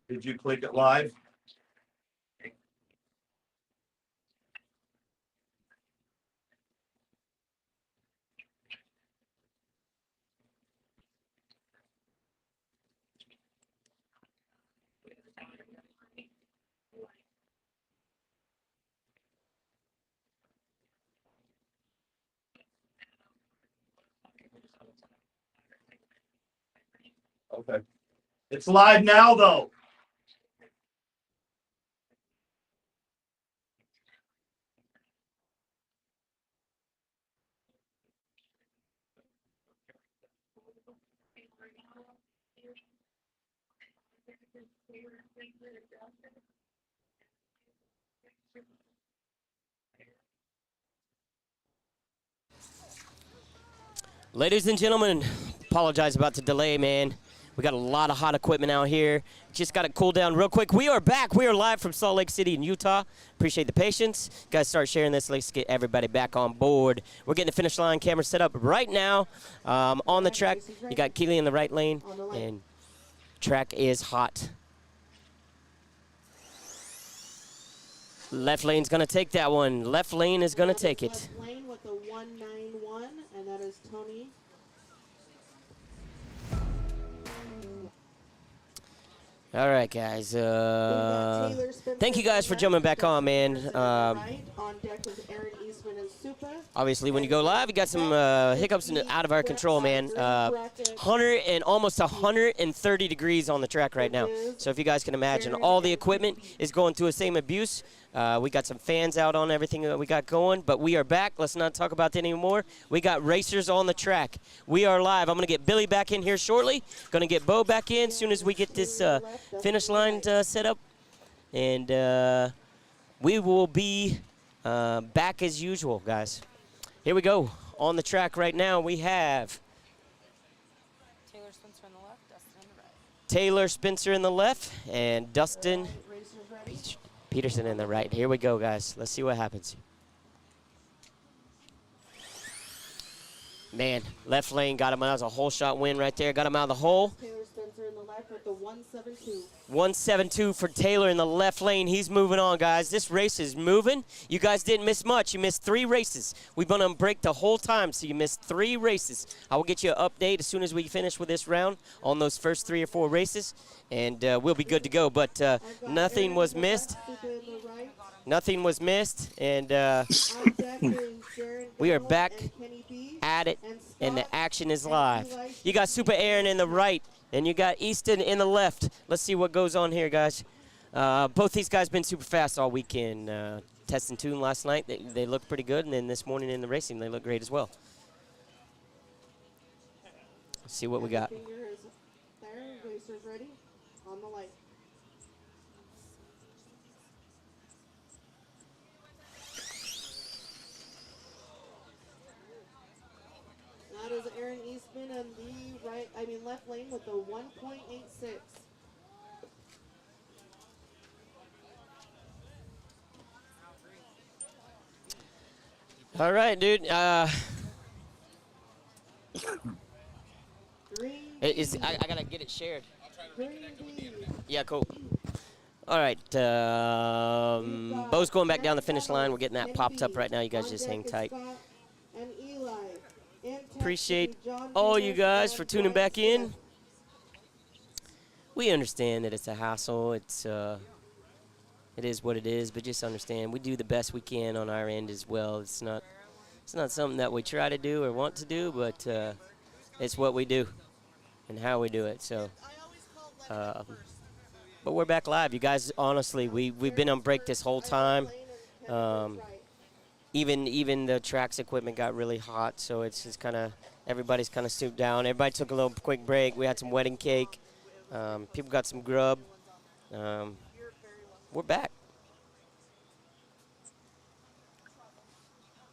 Did you click it live? Okay. It's live now, though. Ladies and gentlemen, apologize about the delay, man. We got a lot of hot equipment out here. Just got to cool down real quick. We are back. We are live from Salt Lake City in Utah. Appreciate the patience. Guys, start sharing this. Let's get everybody back on board. We're getting the finish line camera set up right now. On the track, you got Keely in the right lane, and track is hot. Left lane's going to take that one. Left lane is going to take it. Left lane with the 191, and that is Tony. All right, guys. Thank you guys for jumping back on, man. Obviously, when you go live, you got some hiccups out of our control, man. 100 and almost 130 degrees on the track right now. So if you guys can imagine, all the equipment is going through the same abuse. We got some fans out on everything that we got going, but we are back. Let's not talk about that anymore. We got racers on the track. We are live. I'm going to get Billy back in here shortly. Going to get Bo back in as soon as we get this finish line set up. And we will be back as usual, guys. Here we go. On the track right now, we have Taylor Spencer in the left, Dustin in the right. Taylor Spencer in the left and Dustin Peterson in the right. Here we go, guys. Let's see what happens. Man, left lane got him out. That was a whole shot win right there. Got him out of the hole. Taylor Spencer in the left with the 172. 172 for Taylor in the left lane. He's moving on, guys. This race is moving. You guys didn't miss much. You missed 3 races. We've been on break the whole time, so you missed 3 races. I will get you an update as soon as we finish with this round on those first 3 or 4 races, and we'll be good to go. But nothing was missed. Nothing was missed, and we are back at it, and the action is live. You got Super Aaron in the right, and you got Easton in the left. Let's see what goes on here, guys. Both these guys been super fast all weekend. Test and tune last night, they looked pretty good, and then this morning in the racing, they look great as well. Let's see what we got. Racers ready? On the light. That is Aaron Eastman in the left lane with the 1.86. All right, dude. I gotta get it shared. Yeah, cool. All right, Bo's going back down the finish line. We're getting that popped up right now. You guys just hang tight. Appreciate all you guys for tuning back in. We understand that it's a hassle. It is what it is, but just understand we do the best we can on our end as well. It's not something that we try to do or want to do, but it's what we do and how we do it. So, but we're back live, you guys. Honestly, we've been on break this whole time. Even the tracks equipment got really hot, so it's just kind of everybody's kind of stooped down. Everybody took a little quick break. We had some wedding cake. People got some grub. We're back.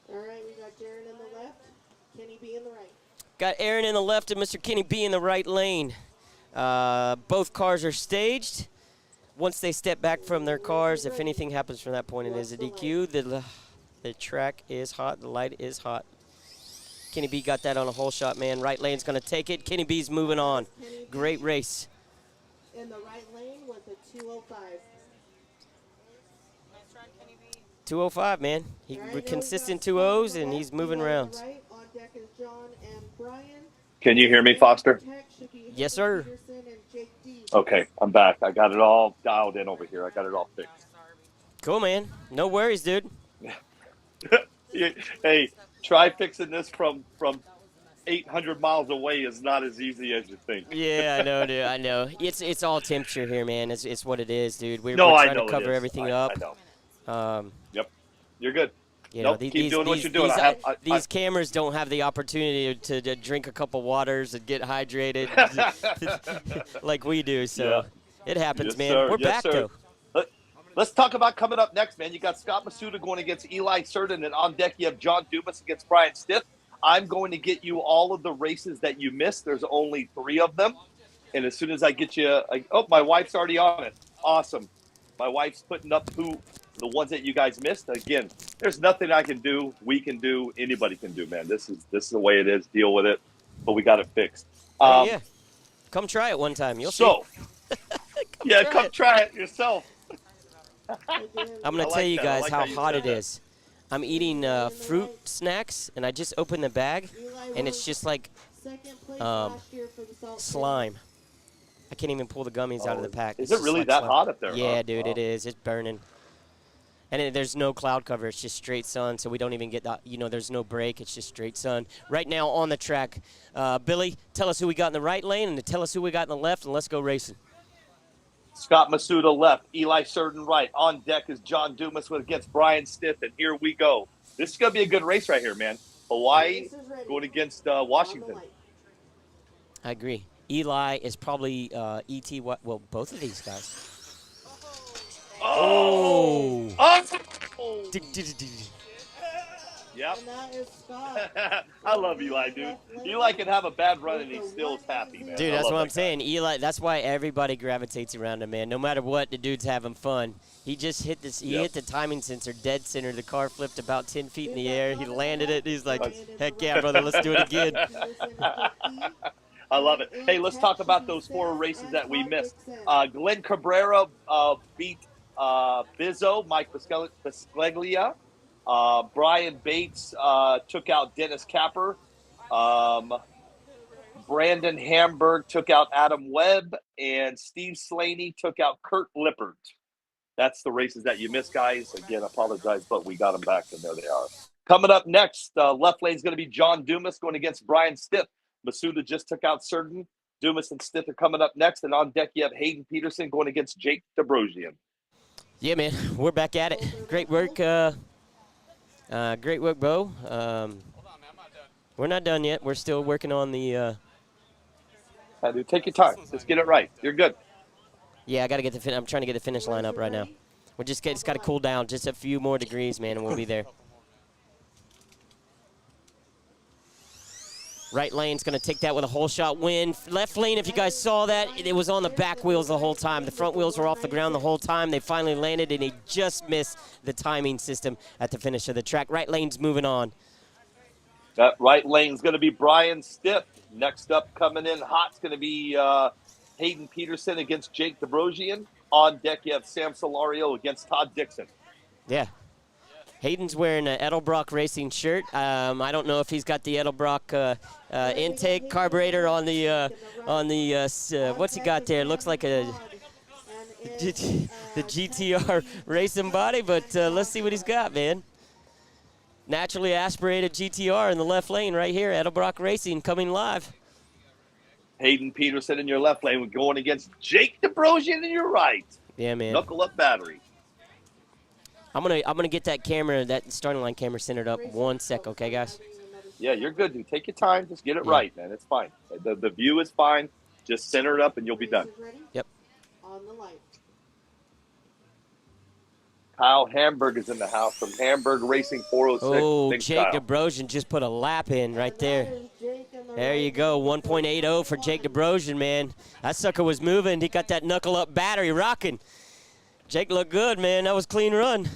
All right, we got Jaron in the left, Kenny B in the right. Got Aaron in the left and Mr. Kenny B in the right lane. Both cars are staged. Once they step back from their cars, if anything happens from that point, it is a DQ. The track is hot. The light is hot. Kenny B got that on a hole shot, man. Right lane's going to take it. Kenny B's moving on. Great race. In the right lane with a 205. Nice run, Kenny B. 205, man. He All right, now we consistent got 2-0s, Scott and on he's the moving left, rounds. Right. On deck is John and Brian. Can you hear me, Foster? Tech should be Yes, sir. Peterson and Jake D. Okay, I'm back. I got it all dialed in over here. I got it all fixed. Cool, man. No worries, dude. Hey, try fixing this from 800 miles away is not as easy as you think. Yeah, I know, dude. I know. It's all temperature here, man. It's what it is, dude. We're I trying know to it cover is. everything I up. know. Yep, you're good. You Nope, know, keep doing what you're doing. I these cameras don't have the opportunity to drink a couple waters and get hydrated like we do. So it happens, Yes, man. sir. We're Yes, back, sir. though. Let's talk about coming up next, man. You got Scott Masuda going against Eli Cerdan, and on deck you have John Dumas against Brian Stiff. I'm going to get you all of the races that you missed. There's only 3 of them. And as soon as I get you my wife's already on it. Awesome. My wife's putting up the ones that you guys missed. Again, there's nothing I can do, we can do, anybody can do, man. This is the way it is. Deal with it. But we got it fixed. Yeah. Come try it one time. You'll see. Come try it yourself. I'm going to tell you guys how hot it is. I'm eating fruit snacks, and I just opened the bag, and it's just like slime. I can't even pull the gummies out of the pack. Is It's it just really like that slime. hot up there? Yeah, huh? dude, Wow. it is. It's burning. And there's no cloud cover. It's just straight sun, so we don't even get that. There's no break. It's just straight sun. Right now on the track, Billy, tell us who we got in the right lane, and tell us who we got in the left, and let's go racing. Scott Masuda left, Eli Cerdan right. On deck is John Dumas against Brian Stiff, and here we go. This is going to be a good race right here, man. Hawaii going against Washington. I agree. Eli is probably E.T. Well, both of these guys. Oh! Yep. And that is Scott. I love Eli, dude. Eli can have a bad run and he still is happy, man. Dude, I that's love what that I'm saying. Eli, that's why everybody gravitates around him, man. No matter what, the dude's having fun. He just hit this. He hit the timing sensor dead center. The car flipped about 10 feet in the air. He landed it. He's like, heck yeah, brother, let's do it again. I love it. Hey, let's talk about those 4 races that we missed. Glenn Cabrera beat Bizzo, Mike Bisceglia. Brian Bates took out Dennis Capper. Brandon Hamburg took out Adam Webb. And Steve Slaney took out Kurt Lippert. That's the races that you missed, guys. Again, I apologize, but we got them back, and there they are. Coming up next, left lane is going to be John Dumas going against Brian Stiff. Masuda just took out Cerdan. Dumas and Stiff are coming up next. And on deck, you have Hayden Peterson going against Jake DeBrosian. Yeah, man, we're back at it. Great work. Great work, Bo. We're not done yet. We're still working on the. Dude, take your time. Just get it right. You're good. Yeah, I gotta get I'm trying to get the finish line up right now. It's got to cool down just a few more degrees, man, and we'll be there. Right lane's going to take that with a hole shot win. Left lane, if you guys saw that, it was on the back wheels the whole time. The front wheels were off the ground the whole time. They finally landed, and he just missed the timing system at the finish of the track. Right lane's moving on. That right lane's going to be Brian Stiff. Next up, coming in hot's going to be Hayden Peterson against Jake DeBrosian. On deck, you have Sam Solario against Todd Dixon. Yeah. Hayden's wearing an Edelbrock Racing shirt. I don't know if he's got the Edelbrock intake carburetor on the what's he got there? Looks like the GTR racing body, but let's see what he's got, man. Naturally aspirated GTR in the left lane right here. Edelbrock Racing coming live. Hayden Peterson in your left lane going against Jake DeBrosian in your right. Yeah, man. Knuckle up battery. I'm gonna get that camera, that starting line camera, centered up 1 sec, okay, guys? Yeah, you're good, dude. Take your time. Just get it right, man. It's fine. The view is fine. Just center it up, and you'll be done. Yep. On the light. Kyle Hamburg is in the house from Hamburg Racing 406. Oh, Thanks, Jake Kyle. DeBrosian just put a lap in right there. There you go, 1.80 for Jake DeBrosian, man. That sucker was moving. He got that knuckle-up battery rocking. Jake looked good, man. That was a clean run.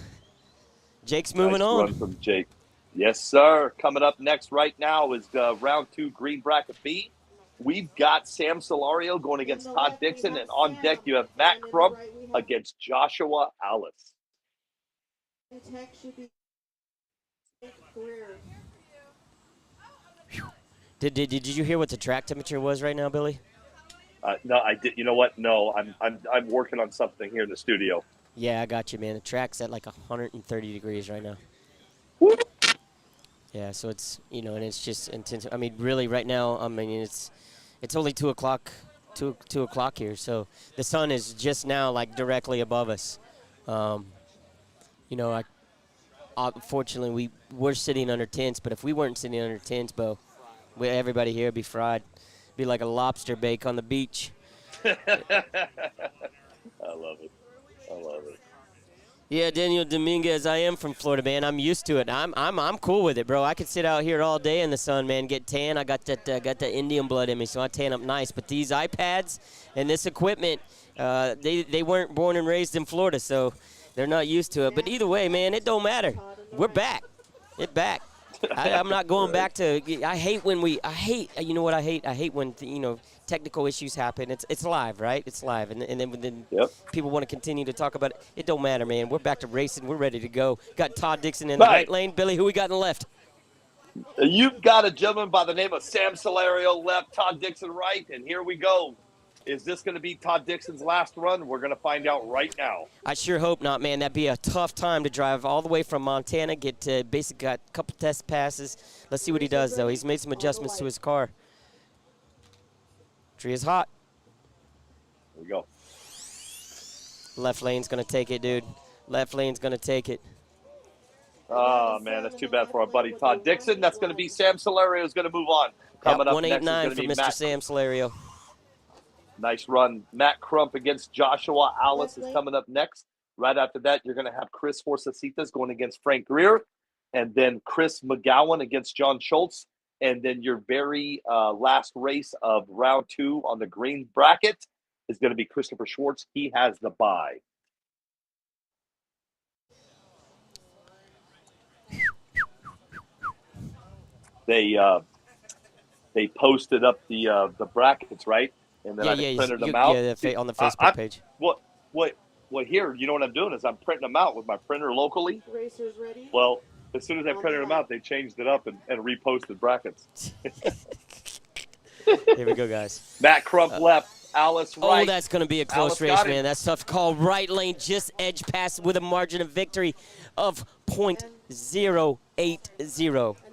Jake's moving nice on. Run from Jake. Yes, sir. Coming up next right now is round 2 green bracket B. We've got Sam Solario going against Todd Dixon, and on deck you have Matt Crump against Joshua Alice. Tech should be Greer. Did you hear what the track temperature was right now, Billy? No, I did. You know what? No, I'm working on something here in the studio. Yeah, I got you, man. The track's at like 130 degrees right now. Woo. Yeah, so it's, and it's just intense. I mean, really, right now, I mean, it's only 2 o'clock, 2 o'clock here. So the sun is just now like directly above us. Fortunately, we're sitting under tents, but if we weren't sitting under tents, Bo, everybody here would be fried. Be like a lobster bake on the beach. I love it. I love it. Yeah, Daniel Dominguez, I am from Florida, man. I'm used to it. I'm cool with it, bro. I could sit out here all day in the sun, man, get tan. I got that Indian blood in me, so I tan up nice. But these iPads and this equipment, they weren't born and raised in Florida, so they're not used to it. But either way, man, it don't matter. We're back. It's back. I'm not going back to. I hate when you know what I hate? I hate when technical issues happen. It's live, right? It's live, and then Yep. people want to continue to talk about it. It don't matter, man. We're back to racing. We're ready to go. Got Todd Dixon in the right lane. Billy, who we got in the left? You've got a gentleman by the name of Sam Solario left, Todd Dixon right, and here we go. Is this going to be Todd Dixon's last run? We're going to find out right now. I sure hope not, man. That'd be a tough time to drive all the way from Montana, got a couple test passes. Let's see what he does, though. He's made some adjustments to his car. Tree is hot. Here we go. Left lane's going to take it, dude. Left lane's going to take it. Oh, man, that's too bad for our buddy Todd Dixon. That's going to be Sam Solario who's going to move on. Coming up next is 189 going for to be Mr. Sam Solario. Nice run. Matt Crump against Joshua Alice is coming up next. Right after that, you're going to have Chris Horsasitas going against Frank Greer, and then Chris McGowan against John Schultz. And then your very last race of round 2 on the green bracket is going to be Christopher Schwartz. He has the bye. They posted up the brackets, right? And then I printed them out. Yeah, on the Facebook page. Well, here, you know what I'm doing is I'm printing them out with my printer locally. Racers ready? Well, as soon as I printed them out, they changed it up and reposted brackets. Here we go, guys. Matt Crump left, Alice right. Oh, that's going to be a close race, man. That stuff called right lane, just edge pass with a margin of victory of .080. And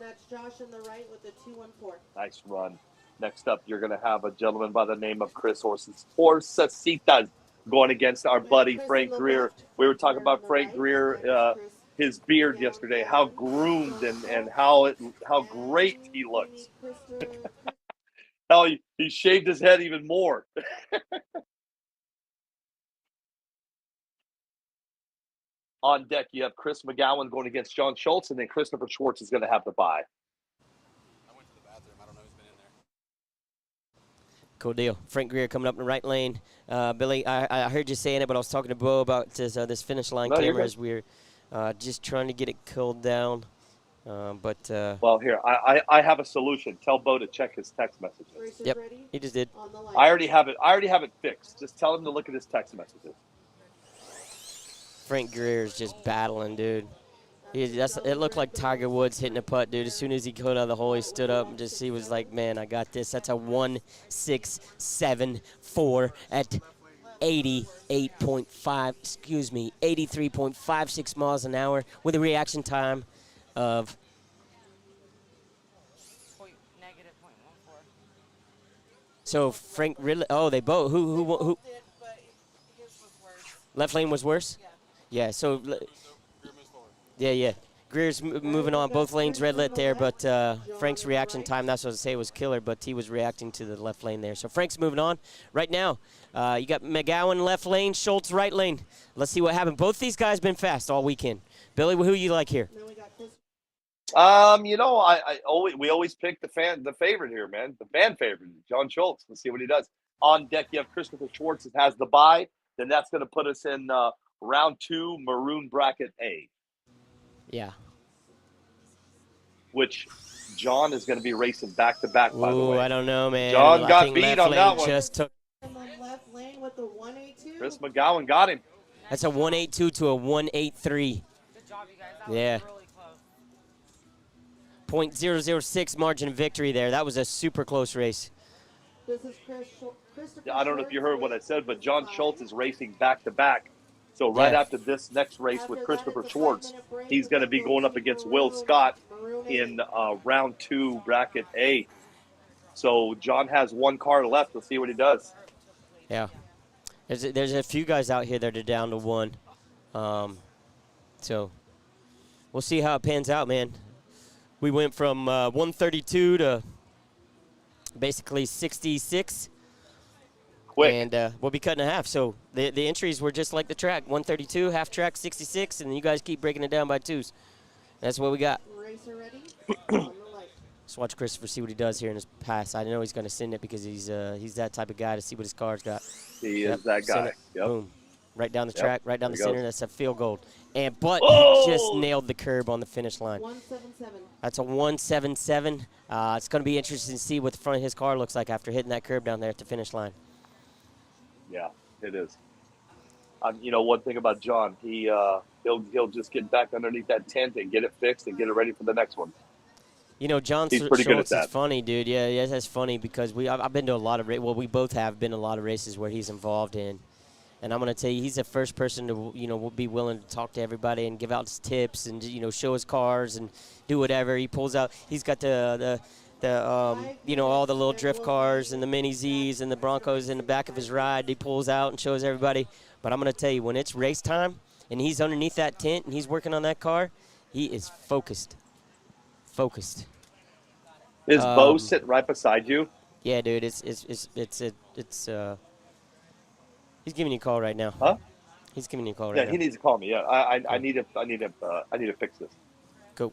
that's Josh in the right with the 214. Nice run. Next up, you're going to have a gentleman by the name of Chris Horsasitas going against our buddy Frank Greer. We were talking about Frank Greer, his beard yesterday, how groomed and how great he looks. How he shaved his head even more. On deck, you have Chris McGowan going against John Schultz, and then Christopher Schwartz is going to have the bye. I went to the bathroom. I don't know who's been in there. Cool deal. Frank Greer coming up in the right lane. Billy, I heard you saying it, but I was talking to Bo about this finish line camera as we're just trying to get it cooled down. Well, here, I have a solution. Tell Bo to check his text messages. Racers Yep, ready? he just did. On the left. I already have it fixed. Just tell him to look at his text messages. Frank Greer is just battling, dude. It looked like Tiger Woods hitting a putt, dude. As soon as he got out of the hole, he stood up and he was like, man, I got this. That's a 1.674 at 83.56 miles an hour with a reaction time of Negative .14. so Frank really. Oh, they both. Who? Did, but his was worse. Left lane was worse. Yeah. So. Yeah. Greer's moving on both lanes red lit there, but Frank's reaction time, that's what I say, was killer, but he was reacting to the left lane there. So Frank's moving on. Right now, you got McGowan left lane, Schultz right lane. Let's see what happened. Both these guys been fast all weekend. Billy, who you like here? Then we got Chris. We always pick the favorite here, man. The fan favorite, John Schultz. Let's see what he does. On deck, you have Christopher Schwartz that has the bye. Then that's going to put us in round 2, Maroon bracket A. Yeah. which John is going to be racing back-to-back, by the Ooh, way. I don't know, man. John I got think beat left on that lane one. just took. In the left lane with the 182. Chris McGowan got him. That's a 182 to a 183. Good job, you guys. That Yeah. was really close. .006 margin of victory there. That was a super close race. This is Christopher I don't know if you heard what I Schwartz, said, but John 65. Schultz is racing back-to-back. So right Yeah. after this next race with After that, Christopher it's a Schwartz, 5-minute break he's with going to the be going up Maroon, against Will Scott Maroon in 8. round 2, bracket A. So John has one car left. We'll see what he does. Yeah. There's a few guys out here that are down to 1. So we'll see how it pans out, man. We went from 132 to basically 66. Quick. And we'll be cut in half. So the entries were just like the track. 132, half track, 66, and you guys keep breaking it down by 2s. That's what we got. Racer ready. On the light. Let's watch Christopher see what he does here in his pass. I know he's going to send it because he's that type of guy to see what his car's got. He Yep, is that send guy. it. Yep. Boom. Right down the Yep, track, right down the there he center. goes. That's a field goal. But Oh! he just nailed the curb on the finish line. 177. That's a 177. It's going to be interesting to see what the front of his car looks like after hitting that curb down there at the finish line. Yeah, it is. You know, one thing about John, he'll just get back underneath that tent and get it fixed and get it ready for the next one. You know, John He's pretty good at Schultz is that. funny, dude. Yeah, that's funny because I've been to a lot of we both have been to a lot of races where he's involved in, and I'm gonna tell you, he's the first person to will be willing to talk to everybody and give out his tips and show his cars and do whatever. He pulls out. He's got the all the little drift cars and the Mini Zs and the Broncos in the back of his ride. He pulls out and shows everybody. But I'm gonna tell you, when it's race time and he's underneath that tent and he's working on that car, he is focused. Focused. Is Bo sitting right beside you? Yeah, dude. It's he's giving you a call right now. Huh? He's giving you a call right Yeah, now. he needs to call me. Yeah, I need to fix this. Go.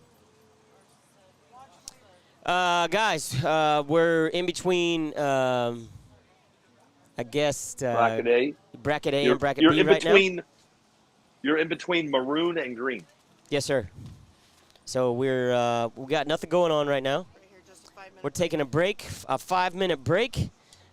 Guys, we're in between. I guess Bracket A. Bracket A You're, and bracket you're B in right between. now. You're in between maroon and green. Yes, sir. So we got nothing going on right now. We're taking a break, a 5-minute break.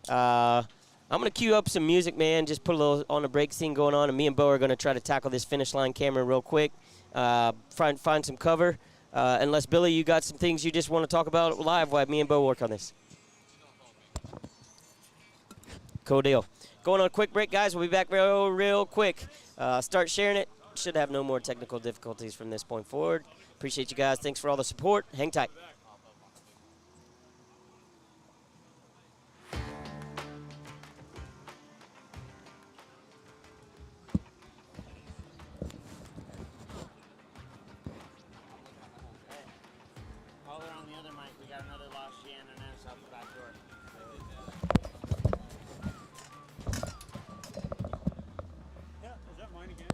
I'm gonna cue up some music, man. Just put a little on the break scene going on, and me and Bo are gonna try to tackle this finish line camera real quick. Find some cover. Unless Billy, you got some things you just want to talk about live while me and Bo work on this. Cool deal. Going on a quick break, guys. We'll be back real quick. Start sharing it. Should have no more technical difficulties from this point forward. Appreciate you guys. Thanks for all the support. Hang tight. While they're on the other mic, we got another lost Shannon and us out the back door. Yeah, is that mine again?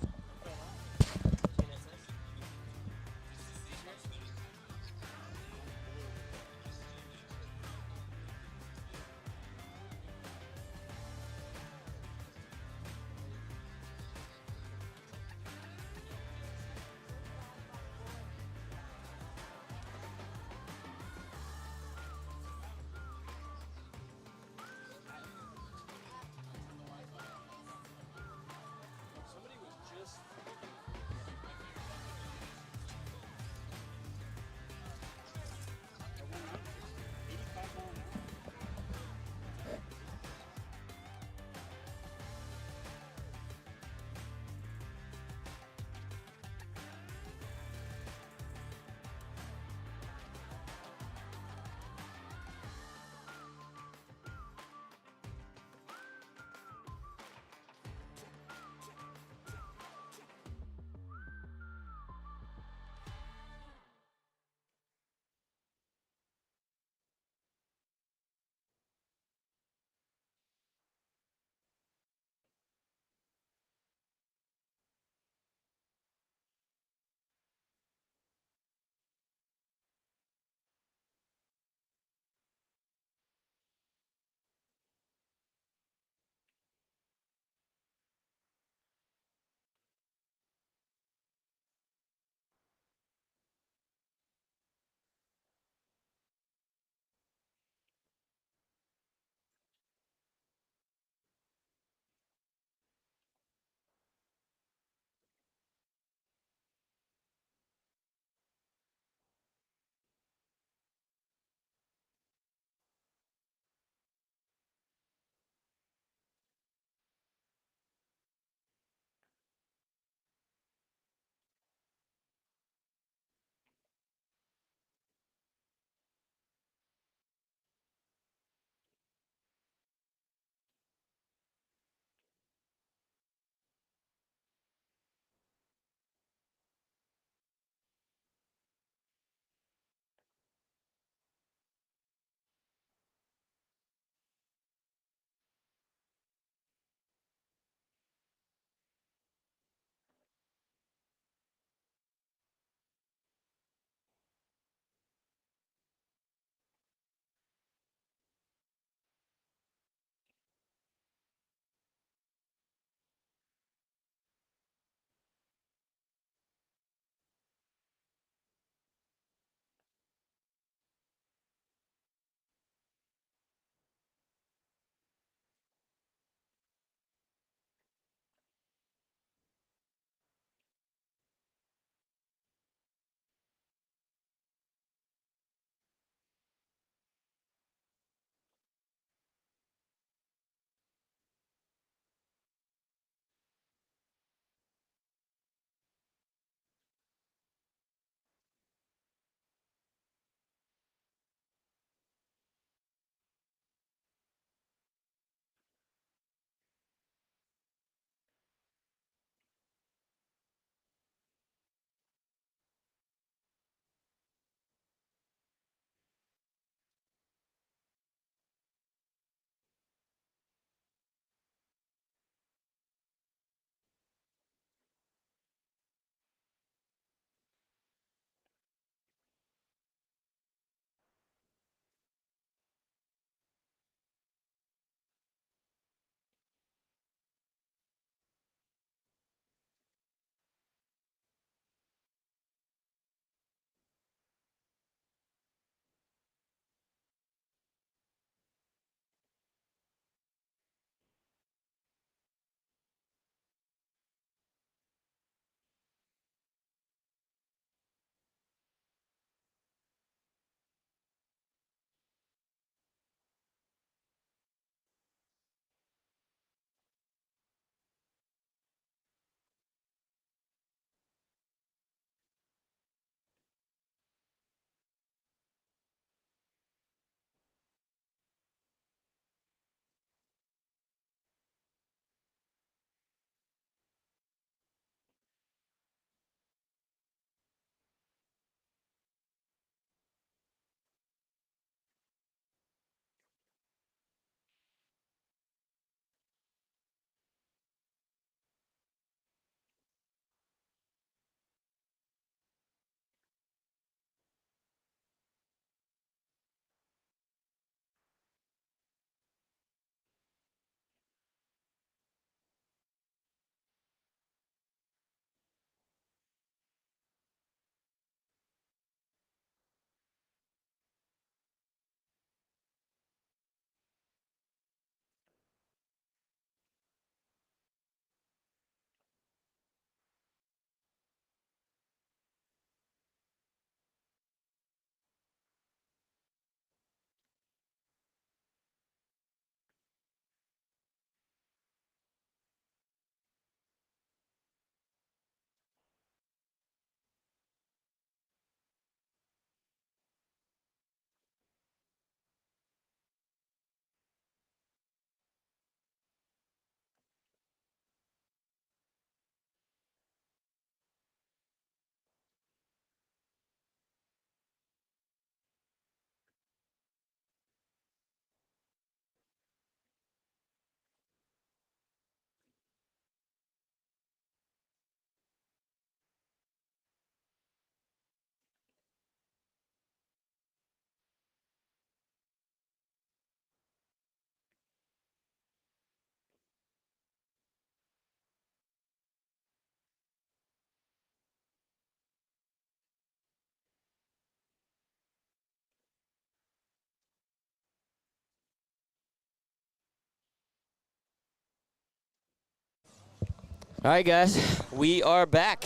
All right, guys, we are back.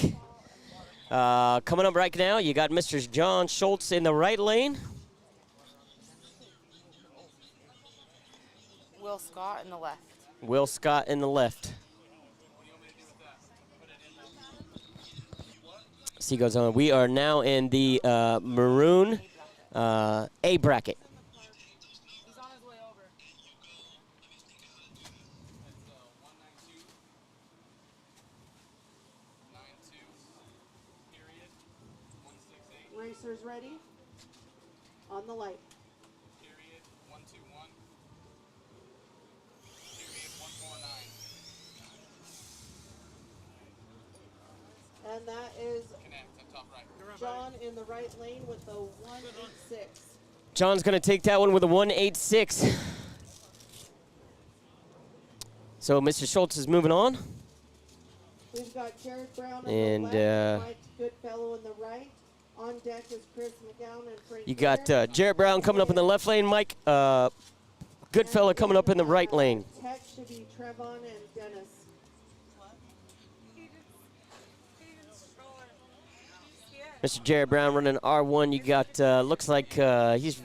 Coming up right now, you got Mr. John Schultz in the right lane. Will Scott in the left. Will Scott in the left. See goes on. We are now in the Maroon A bracket. He's on his way over. Racers ready? On the light. Period 121. Period 149. And that is Connect at top right. John in the right lane with the 186. John's going to take that one with a 186. So Mr. Schultz is moving on. We've got Jared Brown on And, the left, Mike Goodfellow in the right. On deck is Chris McGowan and Frank. You got Greer. Jarrett Brown coming up in the left lane, Mike. Goodfella coming up in the right lane. Tech should be Trevon and Dennis. Mr. Jarrett Brown running R1. You got, looks like he's,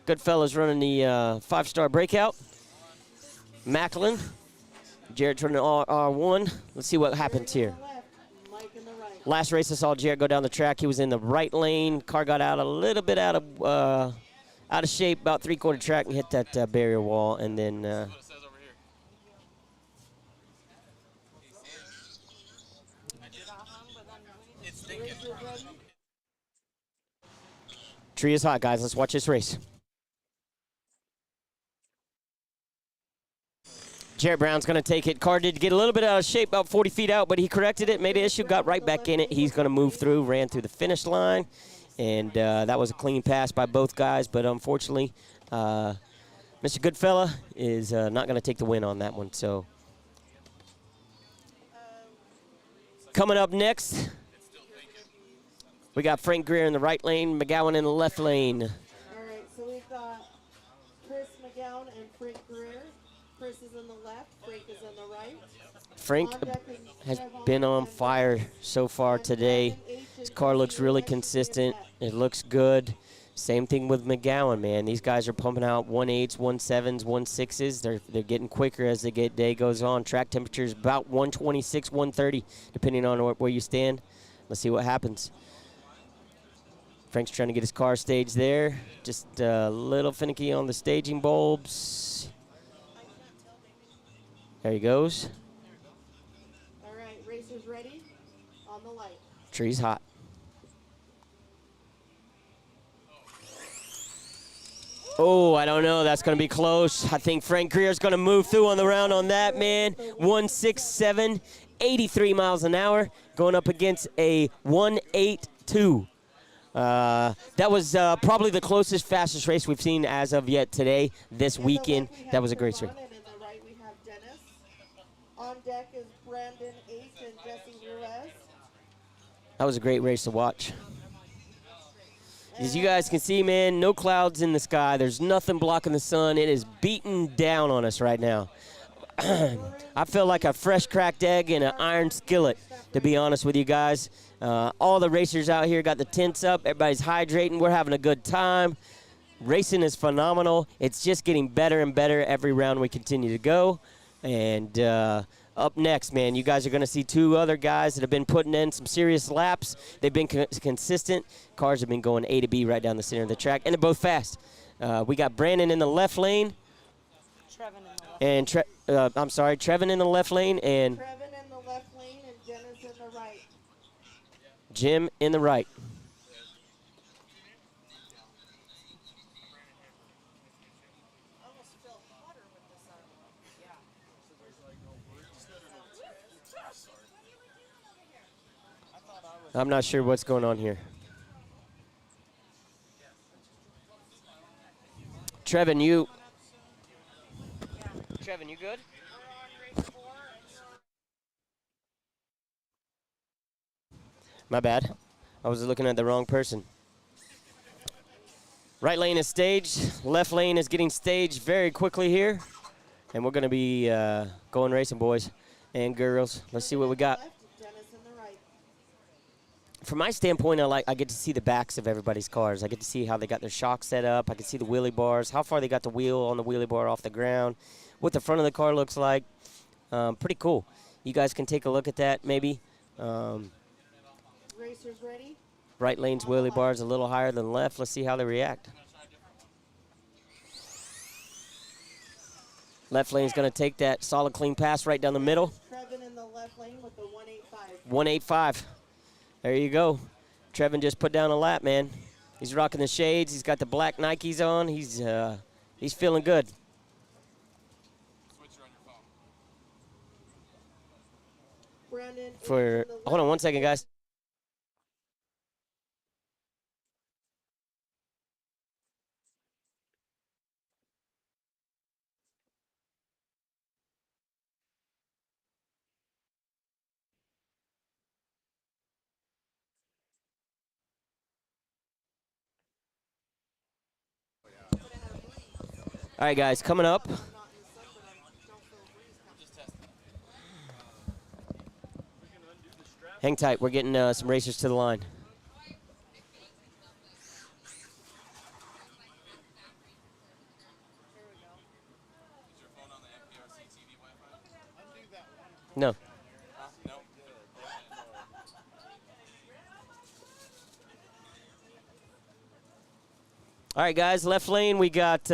Goodfella's running the 5-star breakout. Macklin. Jarrett's running R1. Let's see what happens here. Left, Mike in the right. Last race I saw Jarrett go down the track. He was in the right lane. Car got out a little bit out of shape, about 3/4 track, and hit that barrier wall, and then What it says over here. It's thinking. Racers ready? tree is hot, guys. Let's watch this race. Jarrett Brown's going to take it. Car did get a little bit out of shape, about 40 feet out, but he corrected it, made an issue, got right back in it. He's going to move through, ran through the finish line, and that was a clean pass by both guys, but unfortunately, Mr. Goodfella is not going to take the win on that one. So, coming up next, we got Frank Greer in the right lane, McGowan in the left lane. All right, so we've got Chris McGowan and Frank Greer. Chris is in the left, Frank is in the right. Frank On deck is has Trevon been on and fire so far today. His car looks really consistent. It looks good. Same thing with McGowan, man. These guys are pumping out 1.8s, 1.7s, 1.6s. They're getting quicker as the day goes on. Track temperature is about 126, 130, depending on where you stand. Let's see what happens. Frank's trying to get his car staged there. Just a little finicky on the staging bulbs. There he goes. All right, racers ready? On the light. Tree's hot. Oh, I don't know. That's going to be close. I think Frank Greer's going to move through on the round on that, man. 167, 83 miles an hour, going up against a 182. That was probably the closest, fastest race we've seen as of yet today, this In the weekend. left, we have That was a great race. Trevon, and in the right we have Dennis. On deck is Brandon H. and Jesse Ruiz. That was a great race to watch. As you guys can see, man, no clouds in the sky. There's nothing blocking the sun. It is beating down on us right now. I feel like a fresh cracked egg in an iron skillet, to be honest with you guys. All the racers out here got the tents up. Everybody's hydrating. We're having a good time. Racing is phenomenal. It's just getting better and better every round we continue to go. And up next, man, you guys are going to see two other guys that have been putting in some serious laps. They've been consistent. Cars have been going A to B right down the center of the track, and they're both fast. We got Brandon in the left lane. Trevin in the left. And Trevin in the left lane, and Trevin in the left lane and Dennis in the right. Jim in the right. I'm not sure what's going on here. Trevin, you good? My bad. I was looking at the wrong person. Right lane is staged. Left lane is getting staged very quickly here. And we're going to be going racing, boys. and girls. Let's see what we got. Left, Dennis in the right. From my standpoint, I get to see the backs of everybody's cars. I get to see how they got their shock set up. I can see the wheelie bars, how far they got the wheel on the wheelie bar off the ground, what the front of the car looks like. Pretty cool. You guys can take a look at that maybe. Racers ready? Right lane's wheelie bar is a little higher than left. Let's see how they react. Left lane's going to take that solid clean pass right down the middle. Trevin in the left lane with the 185. 185. There you go. Trevin just put down a lap, man. He's rocking the shades. He's got the black Nikes on. He's feeling good. Switcher on your phone. Brandon For hold on one second, guys. All right, guys, coming up. Hang tight. We're getting some racers to the line. Is your phone on the NPRCTV Wi-Fi? No. No. All right, guys, left lane, we got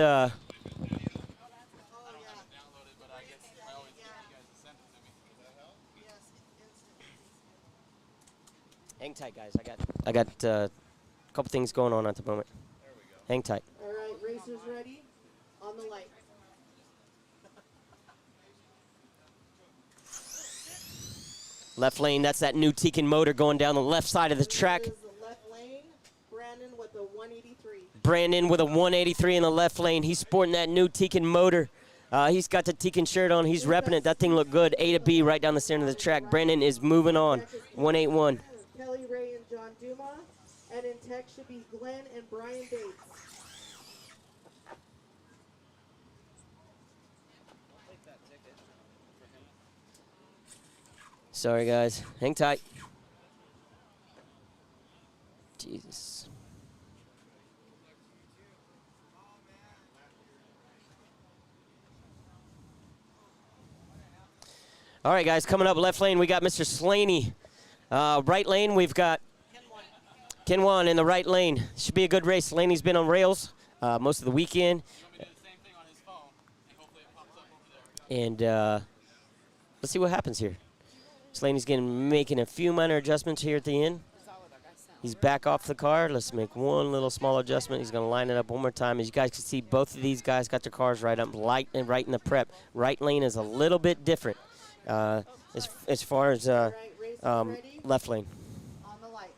Downloaded, but I guess I always get you guys to send it to me. hang tight, guys. I got a couple things going on at the moment. Hang tight. All right, racers ready? On the light. Left lane, that's that new Tekin motor going down the left side of the track. This is the left lane. Brandon with the 183. Brandon with a 183 in the left lane. He's sporting that new Tekin motor. He's got the Tekin shirt on. He's repping it. That thing looked good. A to B right down the center of the track. Brandon is moving on. 181. Kelly Ray and John Duma. And in tech should be Glenn and Brian Bates. Sorry, guys. Hang tight. Jesus. All right, guys, coming up left lane, we got Mr. Slaney. Right lane, we've got Kenwan in the right lane. Should be a good race. Slaney's been on rails most of the weekend. You want me to do the same thing on his phone, and hopefully it pops up over there. And let's see what happens here. Slaney's making a few minor adjustments here at the end. He's back off the car. Let's make one little small adjustment. He's going to line it up one more time. As you guys can see, both of these guys got their cars right up, light and right in the prep. Right lane is a little bit different as far as left lane. On the light.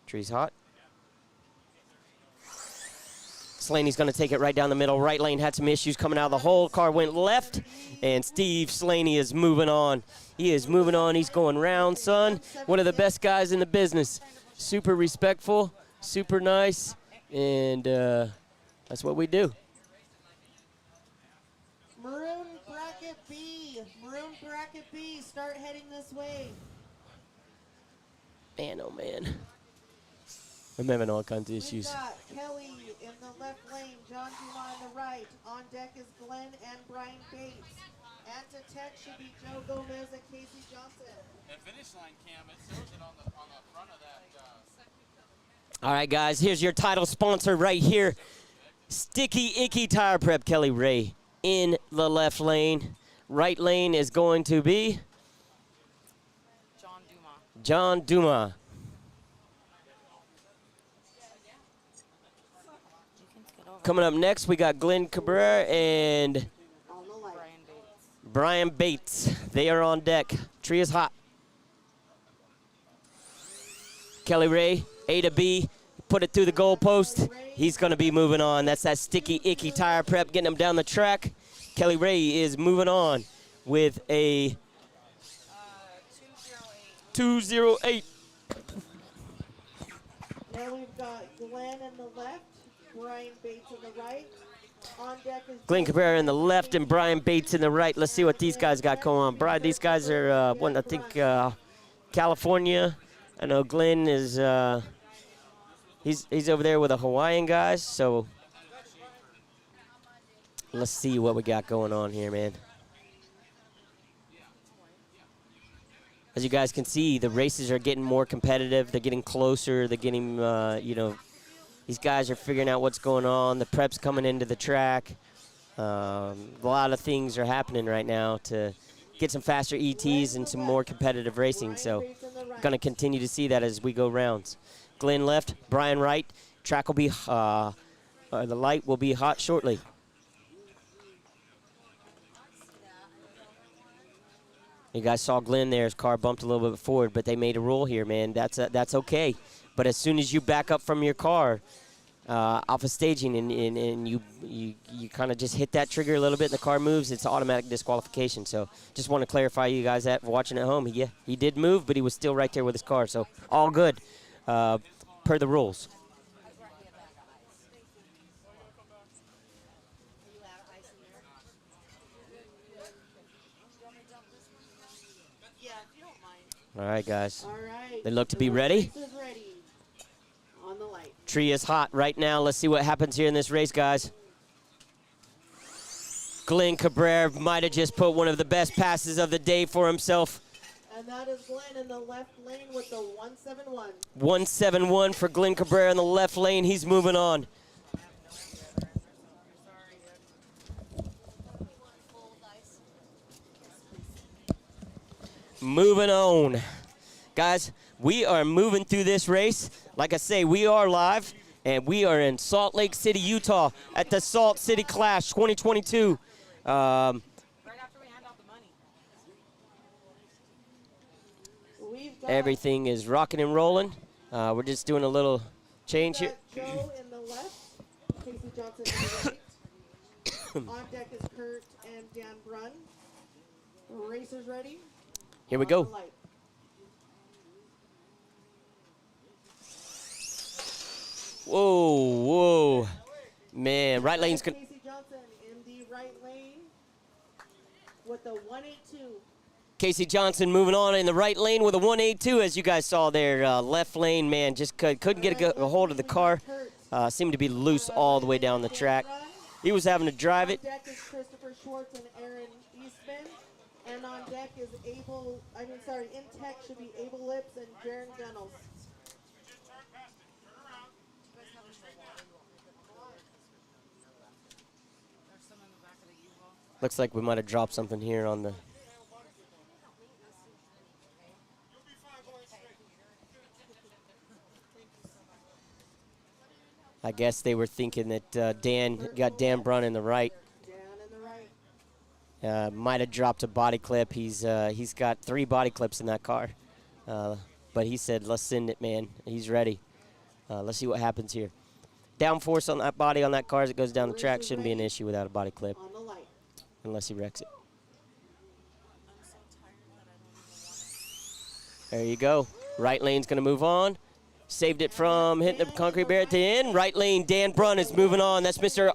Tree's hot. Slaney's going to take it right down the middle. Right lane had some issues coming out of the hole. Car went left, and Steve Slaney is moving on. He is moving on. He's going round, son. One of the best guys in the business. Super respectful, super nice, and that's what we do. Maroon bracket B. Maroon bracket B. Start heading this way. Man, oh, man. I'm having all kinds of We've issues. got Kelly in the left lane, John Duma on the right. On deck is Glenn and Brian Bates. And to tech should be Joe Gomez and Casey Johnson. The finish line cam, it shows it on the front of that. All right, guys, here's your title sponsor right here. Sticky Icky Tire Prep. Kelly Ray in the left lane. Right lane is going to be John Duma. John Duma. You can skid over. Coming up next, we got Glenn Cabrera and On the light. Brian Bates. Brian Bates. They are on deck. Tree is hot. Kelly Ray, A to B, put it through the goalpost. He's going to be moving on. That's that Sticky Icky Tire Prep getting him down the track. Kelly Ray is moving on with a 208. Now we've got Glenn in the left, Brian Bates on the right. On deck is Glenn Joe Cabrera in the Gomez, left and Casey Brian Johnson Bates in the right. Let's see what these guys got going on. Brian, these guys are, I think, California. I know Glenn is, he's over there with the Hawaiian guys. So let's see what we got going on here, man. As you guys can see, the races are getting more competitive. They're getting closer. They're getting, you know, these guys are figuring out what's going on. The prep's coming into the track. A lot of things are happening right now to get some faster ETs and some more competitive racing. So going to continue to see that as we go rounds. Glenn left, Brian right. Track will be, the light will be hot shortly. You guys saw Glenn there. His car bumped a little bit forward, but they made a rule here, man. That's okay. But as soon as you back up from your car off of staging and you kind of just hit that trigger a little bit and the car moves, it's automatic disqualification. So just want to clarify you guys that watching at home. He did move, but he was still right there with his car. So all good per the rules. All right, guys. All right. They look to be ready. Race is ready. On the light. Tree is hot right now. Let's see what happens here in this race, guys. Glenn Cabrera might have just put one of the best passes of the day for himself. And that is Glenn in the left lane with the 171. 171 for Glenn Cabrera in the left lane. He's moving on. Moving on. Guys, we are moving through this race. Like I say, we are live, and we are in Salt Lake City, Utah at the Salt City Clash 2022. Right after we hand out the money. We've got Everything is rocking and rolling. We're just doing a little change here. Joe in the left, Casey Johnson in the right. On deck is Kurt and Dan Brunn. Racers ready. Here we On the go. light. Whoa, whoa. Man, right lane's going to... Casey Johnson in the right lane with the 182. Casey Johnson moving on in the right lane with a 182, as you guys saw there. Left lane, man, just couldn't get a hold of the car. Seemed to be loose all the way down the track. He was having to drive it. On deck is Christopher Schwartz and Aaron Eastman. And on deck is in tech should be Abel Lips and Jaron Gunnels. Looks like we might have dropped something here on the... I guess they were thinking that Dan got Dan Brunn in the right. Dan in the right. Might have dropped a body clip. He's got 3 body clips in that car. But he said, let's send it, man. He's ready. Let's see what happens here. Downforce on that body on that car as it goes down the track shouldn't be an issue without a body clip. On the light. Unless he wrecks it. There you go. Right lane's going to move on. Saved it from hitting the concrete barrier at the end. Right lane, Dan Brunn is moving on. That's Mr.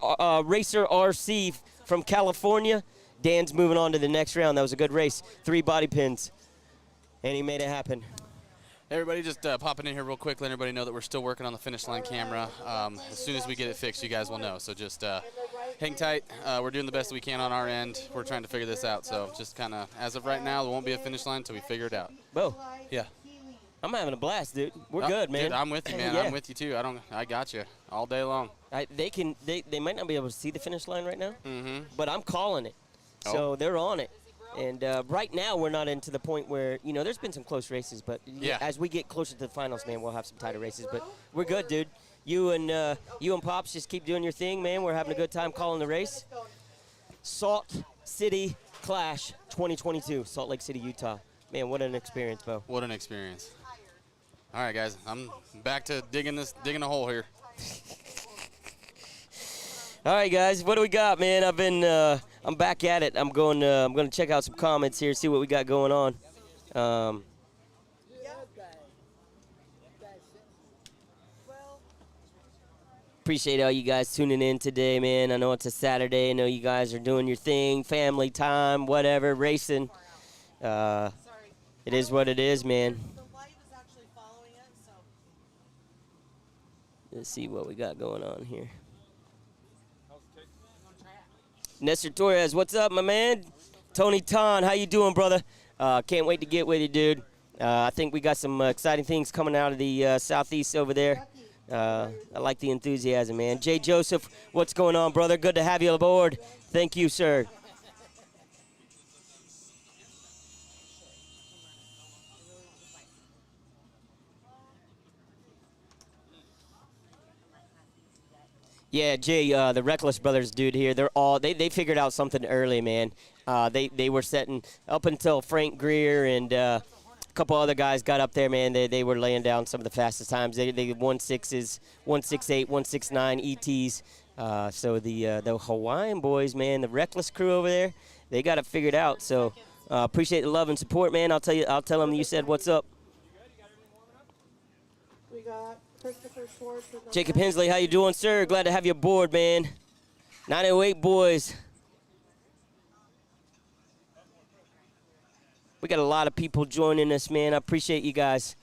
Racer RC from California. Dan's moving on to the next round. That was a good race. 3 body pins. And he made it happen. Everybody just popping in here real quick, let everybody know that we're still working on the finish line camera. As soon as we get it fixed, you guys will know. So just hang tight. We're doing the best we can on our end. We're trying to figure this out. So just kind of, as of right now, there won't be a finish line until we figure it out. Whoa. Yeah. I'm having a blast, dude. We're good, man. Dude, I'm with you, man. Yeah. I'm with you, too. I got you all day long. They might not be able to see the finish line right now, Mm-hmm. but I'm calling it. Oh. So they're on it. And right now, we're not into the point where, there's been some close races, but Yeah. as we get closer to the finals, man, we'll have some tighter races. But we're good, dude. You and Pops just keep doing your thing, man. We're having a good time calling the race. Salt City Clash 2022, Salt Lake City, Utah. Man, what an experience, Bo. What an experience. All right, guys. I'm back to digging a hole here. All right, guys, what do we got, man? I'm back at it. I'm going to check out some comments here, see what we got going on. Appreciate all you guys tuning in today, man. I know it's a Saturday. I know you guys are doing your thing, family time, whatever, racing. It is what it is, man. The light is actually following it, so. Let's see what we got going on here. Nestor Torres, what's up, my man? Tony Ton, how you doing, brother? Can't wait to get with you, dude. I think we got some exciting things coming out of the southeast over there. I like the enthusiasm, man. Jay Joseph, what's going on, brother? Good to have you aboard. Thank you, sir. Yeah, Jay, the Reckless Brothers dude here, they figured out something early, man. They were setting up until Frank Greer and a couple other guys got up there, man. They were laying down some of the fastest times. They 1.6s, 1.68, 1.69 ETs. So the Hawaiian boys, man, the Reckless crew over there, they got it figured out. So appreciate the love and support, man. I'll tell them you said what's up. We got Christopher Schwartz. Jacob Hensley, how you doing, sir? Glad to have you aboard, man. 908 boys. We got a lot of people joining us, man. I appreciate you guys.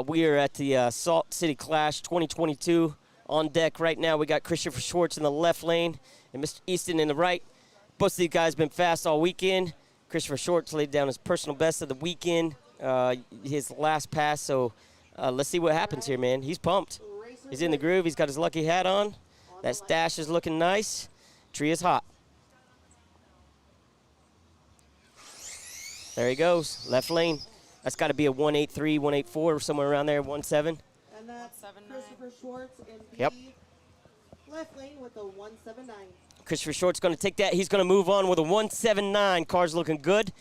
We are at the Salt City Clash 2022. On deck right now, we got Christopher Schwartz in the left lane and Mr. Easton in the right. Both of these guys been fast all weekend. Christopher Schwartz laid down his personal best of the weekend, his last pass. So let's see what happens here, man. He's pumped. He's in the groove. He's got his lucky hat on. That stash is looking nice. Tree is hot. There he goes, left lane. That's got to be a 183, 184, or somewhere around there, 17. And that's 179. Christopher Schwartz in the Yep. left lane with a 179. Christopher Schwartz going to take that. He's going to move on with a 179. Car's looking good.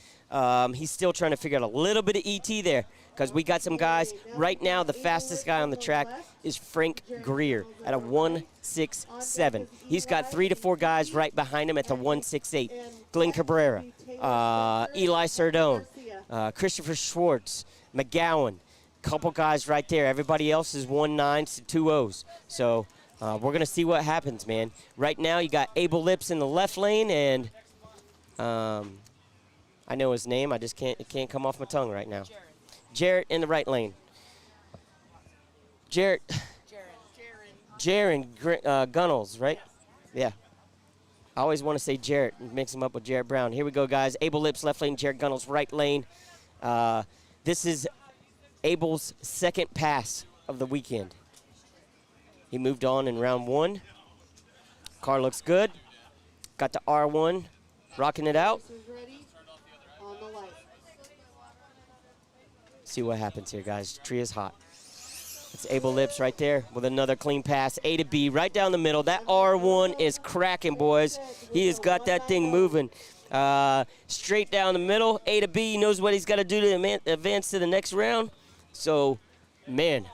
He's still trying to figure out a little bit of ET there because we got some guys. Right now, the fastest guy on the track is Frank Greer at a 167. He's got 3 to 4 guys right behind him at the 168. Glenn Cabrera, Eli Sardone, Christopher Schwartz, McGowan. Couple guys right there. Everybody else is 1.9s to 2.0s. So we're going to see what happens, man. Right now, you got Abel Lips in the left lane, and I know his name. I just it can't come off my tongue right now. Jarrett in the right lane. Jarrett Gunnels, right? Yeah. I always want to say Jarrett and mix him up with Jarrett Brown. Here we go, guys. Abel Lips, left lane. Jarrett Gunnels, right lane. This is Abel's second pass of the weekend. He moved on in round 1. Car looks good. Got the R1, rocking it out. Ready on the light. See what happens here, guys. Tree is hot. It's Abel Lips right there with another clean pass. A to B, right down the middle. That R1 is cracking, boys. He has got that thing moving. Straight down the middle. A to B, knows what he's got to do to advance to the next round. So, man.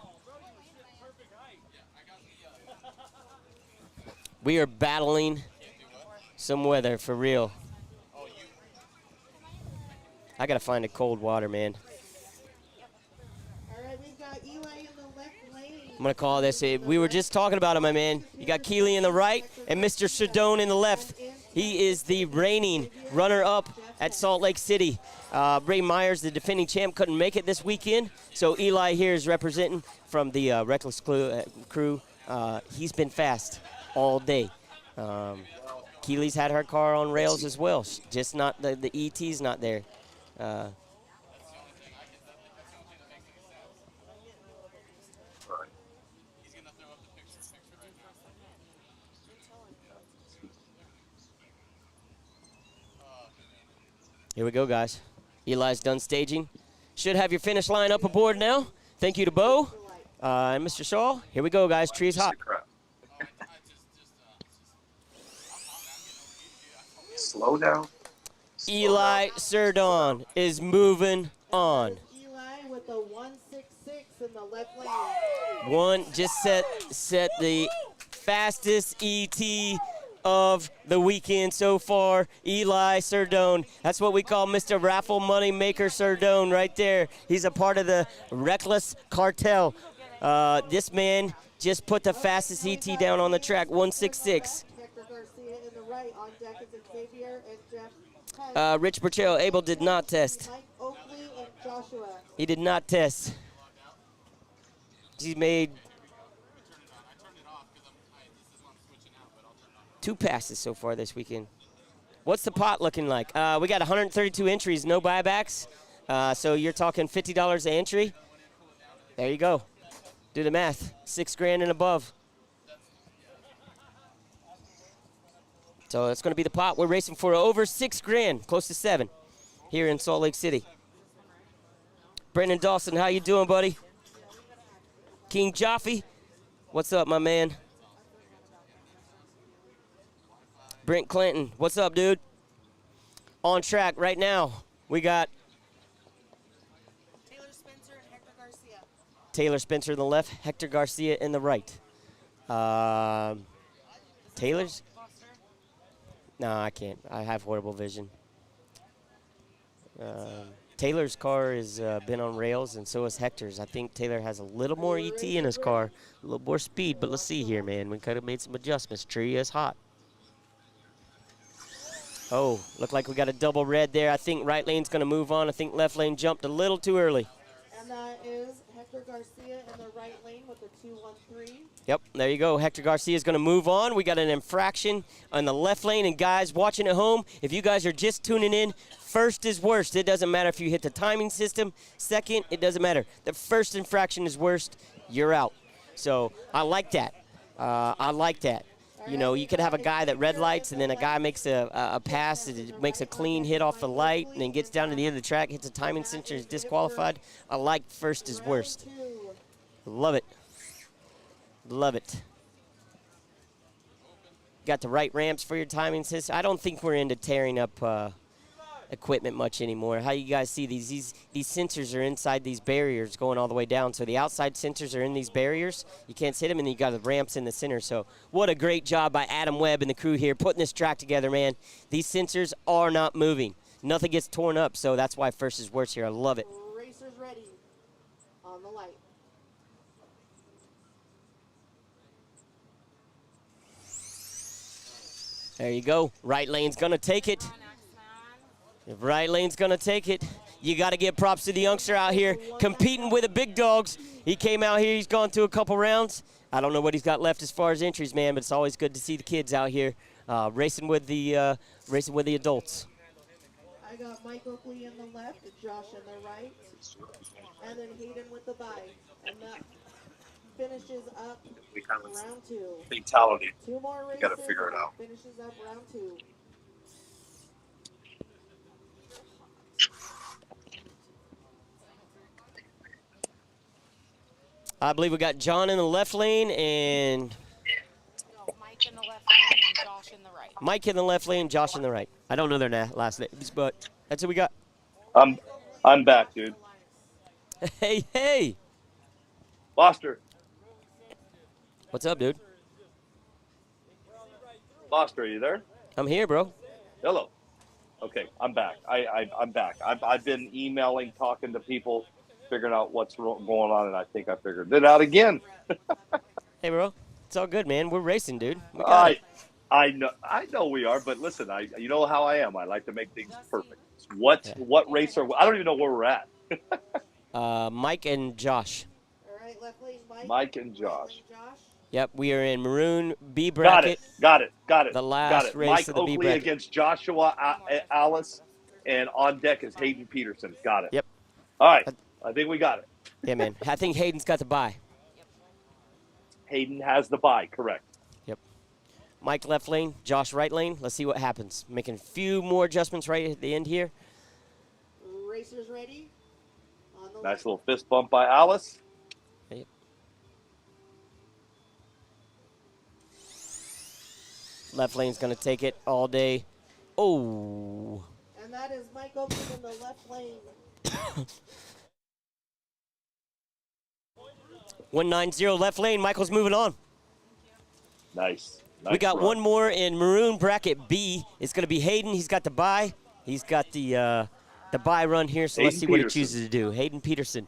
We are battling some weather for real. I got to find a cold water, man. All right, we've got Eli in the left lane. I'm going to call this. We were just talking about him, my man. You got Keeley in the right and Mr. Sedone in the left. He is the reigning runner-up at Salt Lake City. Ray Myers, the defending champ, couldn't make it this weekend. So Eli here is representing from the Reckless crew. He's been fast all day. Keeley's had her car on rails as well. Just not the ET's not there. Here we go, guys. Eli's done staging. Should have your finish line up aboard now. Thank you to Bo and Mr. Shaw. Here we go, guys. Tree's hot. Slow down. Eli Sardone is moving on. Eli with the 166 in the left lane. One just set the fastest ET of the weekend so far, Eli Sardone. That's what we call Mr. Raffle Money Maker Sardone right there. He's a part of the Reckless Cartel. This man, just put the fastest ET down on the track, 166. Hector Garcia in the right. On deck is Xavier and Jeff Penn. Rich Burchell, Abel did not test. Mike Oakley and Joshua. He did not test. He's made 2 passes so far this weekend. What's the pot looking like? We got 132 entries, no buybacks. So you're talking $50 an entry. There you go. Do the math. $6,000 and above. So that's going to be the pot. We're racing for over $6,000, close to 7, here in Salt Lake City. Brendan Dawson, how you doing, buddy? King Jaffe, what's up, my man? Brent Clinton, what's up, dude? On track right now, we got Taylor Spencer and Hector Garcia. Taylor Spencer in the left, Hector Garcia in the right. Taylor's? No, I can't. I have horrible vision. Taylor's car has been on rails, and so has Hector's. I think Taylor has a little more ET in his car, a little more speed, but let's see here, man. We could have made some adjustments. Tree is hot. Oh, looked like we got a double red there. I think right lane's going to move on. I think left lane jumped a little too early. And that is Hector Garcia in the right lane with the 213. Yep, there you go. Hector Garcia is going to move on. We got an infraction on the left lane. And guys watching at home, if you guys are just tuning in, first is worst. It doesn't matter if you hit the timing system. Second, it doesn't matter. The first infraction is worst. You're out. So I like that. I like that. You know, you could have a guy that red lights and then a guy makes a pass, and it makes a clean hit off the light, and then gets down to the end of the track, hits a timing sensor, is disqualified. I like first is worst. Love it. Love it. Got the right ramps for your timing system. I don't think we're into tearing up equipment much anymore. How you guys see these sensors are inside these barriers going all the way down. So the outside sensors are in these barriers. You can't see them, and then you got the ramps in the center. So what a great job by Adam Webb and the crew here putting this track together, man. These sensors are not moving. Nothing gets torn up, so that's why first is worse here. I love it. Racers ready on the light. There you go. Right lane's going to take it. If right lane's going to take it, you got to give props to the youngster out here competing with the big dogs. He came out here. He's gone through a couple rounds. I don't know what he's got left as far as entries, man, but it's always good to see the kids out here racing with the adults. I got Mike Oakley in the left, Josh in the right, and then Hayden with the bye. And that finishes up round 2. Fatality. 2 more races. Gotta figure it out. Finishes up round 2. I believe we got John in the left lane and No, Mike in the left lane and Josh in the right. Mike in the left lane, Josh in the right. I don't know their last names, but that's what we got. I'm back, dude. Hey. Foster. What's up, dude? Foster, are you there? I'm here, bro. Hello. Okay, I'm back. I'm back. I've been emailing, talking to people, figuring out what's going on, and I think I figured it out again. Hey, bro. It's all good, man. We're racing, dude. We got it. I know we are, but listen, you know how I am. I like to make things perfect. What race are we? I don't even know where we're at. Mike and Josh. All right, left lane Mike and Josh. Yep, we are in Maroon B bracket. Got it. The last race Mike of the B Oakley bracket. against Joshua Alice, and on deck is Hayden Peterson. Got it. Yep. All right, I think we got it. Yeah, man. I think Hayden's got the bye. Hayden has the bye, correct. Yep. Mike left lane, Josh right lane. Let's see what happens. Making a few more adjustments right at the end here. Racers ready on the Nice little fist bump by Alice. Yep. Left lane's going to take it all day. Oh. And that is Mike Oakley in the left lane. 190 left lane. Michael's moving on. Nice. We got run. one more in Maroon bracket B. It's going to be Hayden. He's got the bye. He's got the bye run here, so let's see Hayden what he Peterson. chooses to do. Hayden Peterson.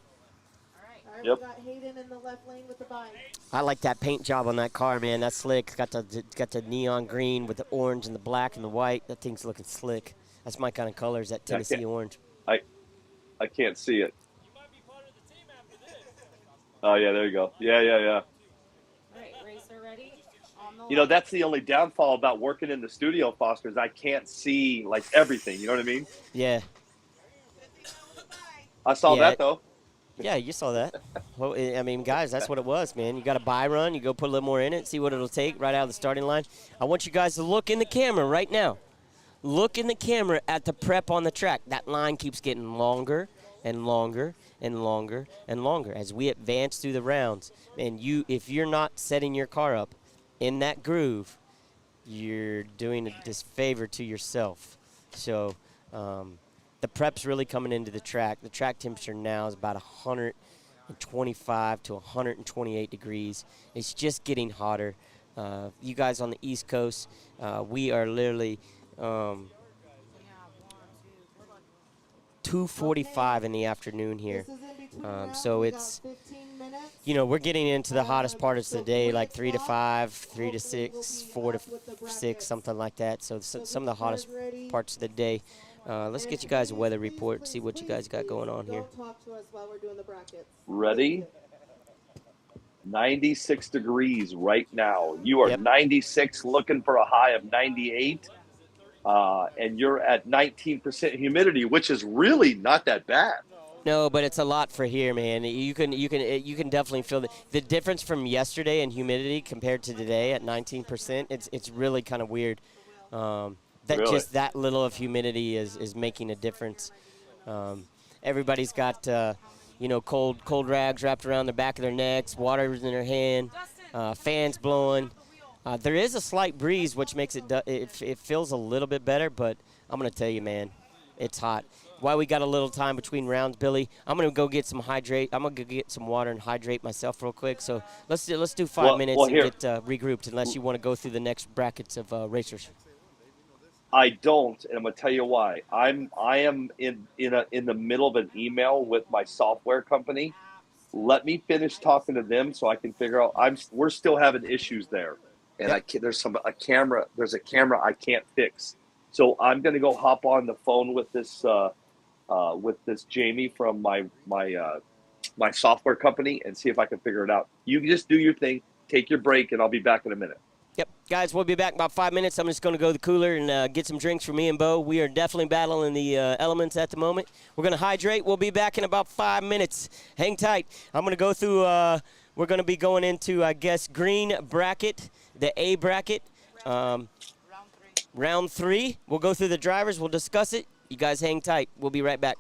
All right, Yep. we got Hayden in the left lane with the bike. I like that paint job on that car, man. That's slick. It's got the neon green with the orange and the black and the white. That thing's looking slick. That's my kind of colors, that Tennessee orange. I can't see it. Oh yeah, there you go. Yeah. All right, racer ready? On the You know, left. that's the only downfall about working in the studio, Foster, is I can't see like everything. You know what I mean? Yeah. I saw Yeah. that though. Yeah, you saw that. Well, I mean, guys, that's what it was, man. You got a buy run. You go put a little more in it, see what it'll take right out of the starting line. I want you guys to look in the camera right now. Look in the camera at the prep on the track. That line keeps getting longer and longer and longer and longer as we advance through the rounds. And if you're not setting your car up in that groove, you're doing a disfavor to yourself. So the prep's really coming into the track. The track temperature now is about 125 to 128 degrees. It's just getting hotter. You guys on the East Coast, we are literally 2:45 in the afternoon here. So it's, you know, we're getting into the hottest part of the day, like 3 to 5, 3 to 6, 4 to 6, something like that. So some of the hottest parts of the day. Let's get you guys a weather report, see what you guys got going on here. Talk to us while we're doing the brackets. Ready? 96 degrees right now. You are Yep. 96, looking for a high of 98. And you're at 19% humidity, which is really not that bad. No, but it's a lot for here, man. You can definitely feel the difference from yesterday in humidity compared to today at 19%. It's really kind of weird. Really? Just that little of humidity is making a difference. Everybody's got cold rags wrapped around the back of their necks, water in their hand, fans blowing. There is a slight breeze, which makes it feels a little bit better. But I'm gonna tell you, man, it's hot. While we got a little time between rounds, Billy, I'm gonna go get some hydrate. I'm gonna go get some water and hydrate myself real quick. So let's do 5 minutes and get regrouped. Unless you want to go through the next brackets of racers. I don't, and I'm gonna tell you why. I am in the middle of an email with my software company. Let me finish talking to them so I can figure out. We're still having issues there, and Yep. there's a camera I can't fix. So I'm gonna go hop on the phone with this Jamie from my software company and see if I can figure it out. You just do your thing, take your break, and I'll be back in a minute. Yep. Guys, we'll be back in about 5 minutes. I'm just going to go to the cooler and get some drinks for me and Bo. We are definitely battling the elements at the moment. We're going to hydrate. We'll be back in about 5 minutes. Hang tight. I'm going to go through we're going to be going into, I guess, green bracket, the A bracket. Round 3. We'll go through the drivers. We'll discuss it. You guys hang tight. We'll be right back.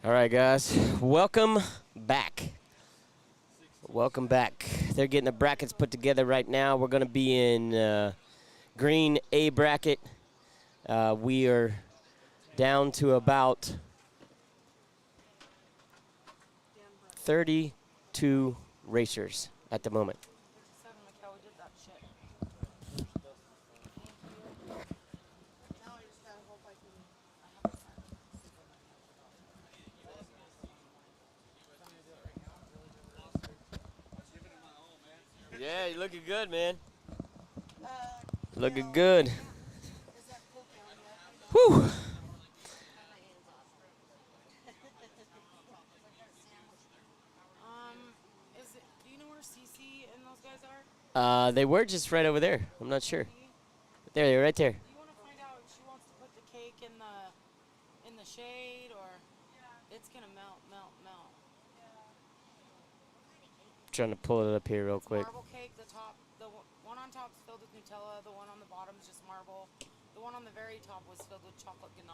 All right, guys, welcome back. Welcome back. They're getting the brackets put together right now. We're going to be in green A bracket. We are down to about 32 racers at the moment. Now I just gotta hope I can. Yeah, you're looking good, man. Looking Cal, good. Is that full count yet? Whew. Is it? Do you know where CC and those guys are? They were just right over there. I'm not sure. There, they're right there. Do you want to find out if she wants to put the cake in the shade or it's gonna melt. Trying to pull it up here real quick. Marble cake. The top, one on top is filled with Nutella. The one on the bottom is just marble. The one on the very top was filled with chocolate ganache.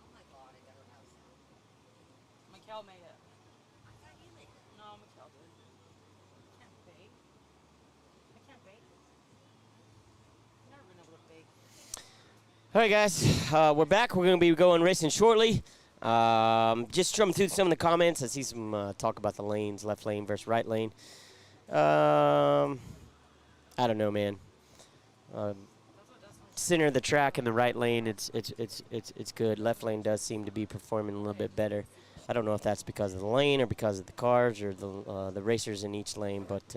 Oh my god, I never have that. Mikkel made it. I thought you made it. No, Mikkel did. I can't bake. I can't bake. I've never been able to bake. All right, guys, we're back. We're going to be going racing shortly. Just jumping through some of the comments. I see some talk about the lanes, left lane versus right lane. I don't know, man. Center of the track in the right lane, it's good. Left lane does seem to be performing a little bit better. I don't know if that's because of the lane or because of the cars or the racers in each lane, but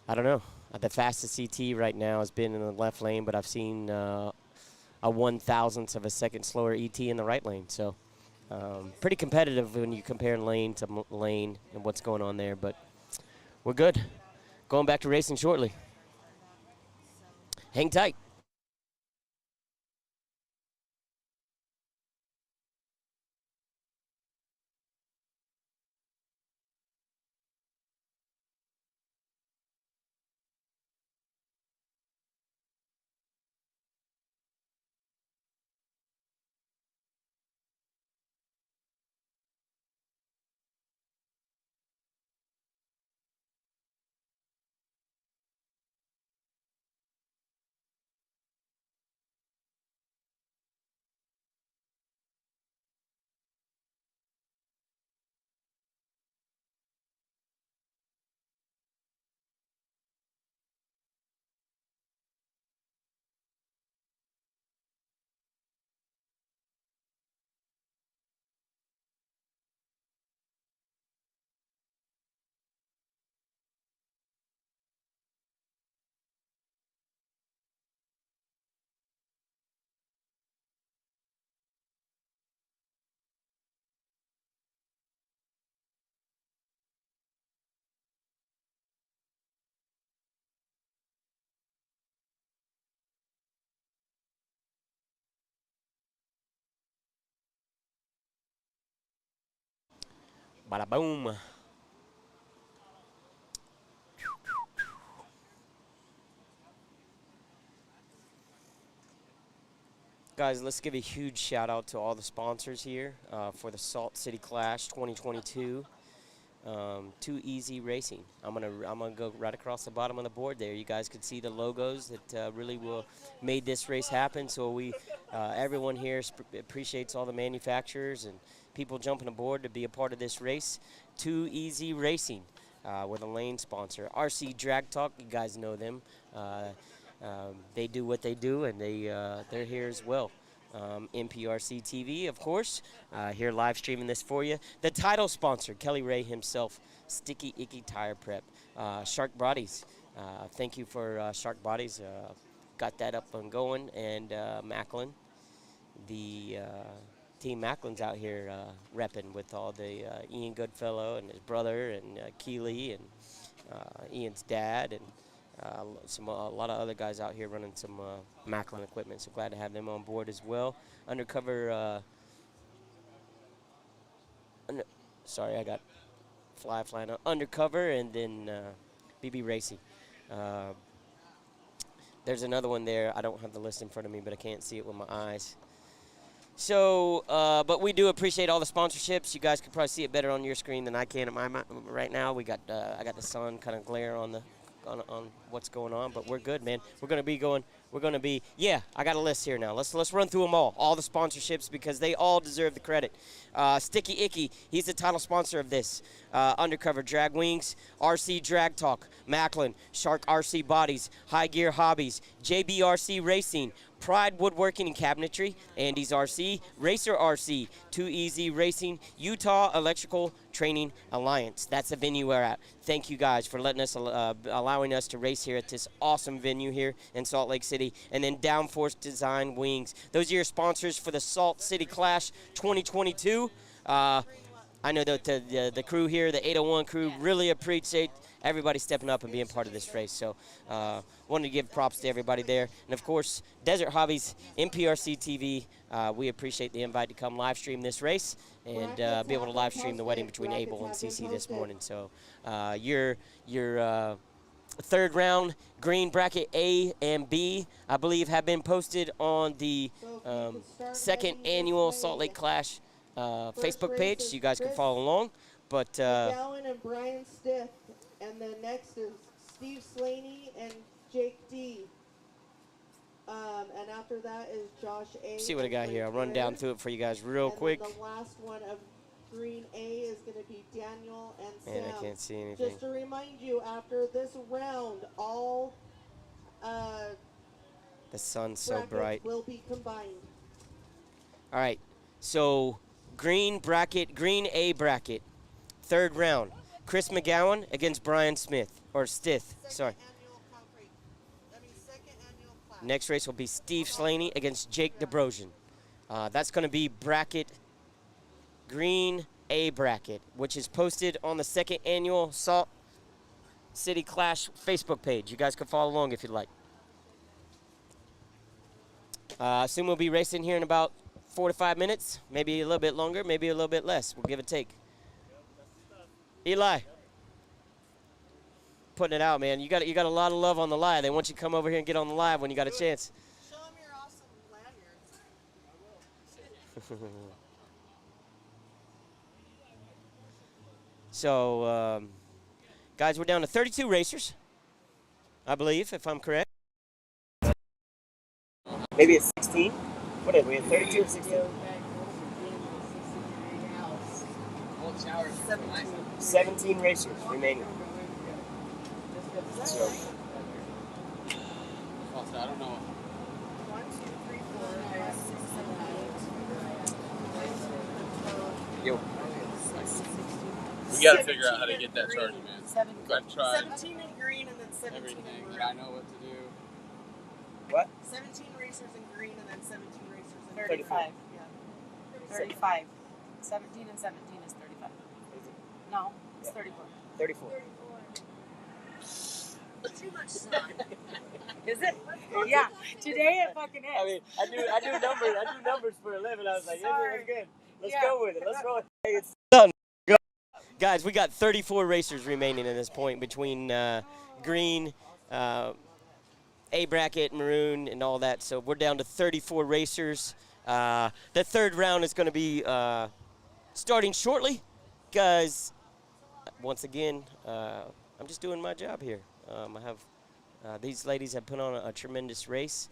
I don't know. The fastest CT right now has been in the left lane, but I've seen a 1,000th of a second slower ET in the right lane. So pretty competitive when you compare lane to lane and what's going on there, but we're good. Going back to racing shortly. Hang tight. Bada boom. Guys, let's give a huge shout out to all the sponsors here for the Salt City Clash 2022. Too Easy Racing. I'm gonna go right across the bottom of the board there. You guys can see the logos that really will made this race happen. So everyone here appreciates all the manufacturers and people jumping aboard to be a part of this race. Too Easy Racing. With a lane sponsor. RC Drag Talk, you guys know them. They do what they do, and they're here as well. NPRCTV, of course, here live streaming this for you. The title sponsor, Kelly Ray himself, Sticky Icky Tire Prep. Shark Bodies, thank you for Shark Bodies. Got that up and going, and Macklin, the Team Macklin's out here repping with all the Ian Goodfellow and his brother and Keeley and Ian's dad and a lot of other guys out here running some Macklin equipment. So glad to have them on board as well. Undercover, sorry, I got flying on. Undercover and then BB Racing. There's another one there. I don't have the list in front of me, but I can't see it with my eyes. So, but we do appreciate all the sponsorships. You guys can probably see it better on your screen than I can at my right now. We got I got the sun kind of glare on the on what's going on, but we're good, man. We're gonna be going. We're gonna be. Yeah, I got a list here now. Let's run through them all the sponsorships, because they all deserve the credit. Sticky Icky, he's the title sponsor of this. Undercover Drag Wings, RC Drag Talk, Macklin, Shark RC Bodies, High Gear Hobbies, JBRC Racing, Pride Woodworking and Cabinetry, Andy's RC, Racer RC, Too Easy Racing, Utah Electrical Training Alliance. That's the venue we're at. Thank you guys for letting us, allowing us to race here at this awesome venue here in Salt Lake City. And then Downforce Design Wings. Those are your sponsors for the Salt City Clash 2022. I know that the crew here, the 801 crew, really appreciate everybody stepping up and being part of this race. So wanted to give props to everybody there. And, of course, Desert Hobbies, NPRCTV, we appreciate the invite to come live stream this race and be able to live stream the wedding between Abel and CC this morning. So your third round green bracket A and B, I believe, have been posted on the second annual Salt Lake Clash Facebook page, so you guys can follow along. But McGowan and Brian Stiff, and then next is Steve Slaney and Jake D. And after that is Josh A. See what I got here. I'll run down through it for you guys real and quick. The last one of Green A is going to be Daniel and Sam. Man, I can't see anything. Just to remind you, after this round, all The sun's so bright. will be combined. All right, so green A bracket, third round. Chris McGowan against Brian Smith, or Stith, sorry. Next race will be Steve Slaney against Jake DeBrosian. That's going to be bracket, green A bracket, which is posted on the second annual Salt City Clash Facebook page. You guys can follow along if you'd like. Soon we'll be racing here in about 4 to 5 minutes, maybe a little bit longer, maybe a little bit less. We'll give it a take. Eli, putting it out, man. You got a lot of love on the live. They want you to come over here and get on the live when you got a chance. Show them your awesome lanyards. So, guys, we're down to 32 racers, I believe, if I'm correct. Maybe it's 16. What is it? We have 32 or 16? 17 racers remaining. So, I don't know. 1, 2, 3, 4, 5, 6, 7, 8. yo. We got to figure out how to get that charging, man. I've tried 17 in green and then 17 everything, in but maroon. I know what to do. What? 17 racers in green and then 17 racers in 35. Yeah. 35. 17 and 17 is 35. No, it's 34. 34. Too much sun. Is it? Yeah. Today it fucking is. I mean, I do numbers for a living. I was like, Sorry. that's good. Let's Yeah. go with it. Let's roll it. Hey, it's done. Go. Guys, we got 34 racers remaining at this point between green, A bracket, maroon, and all that. So we're down to 34 racers. The third round is going to be starting shortly, because once again, I'm just doing my job here. I have these ladies have put on a tremendous race.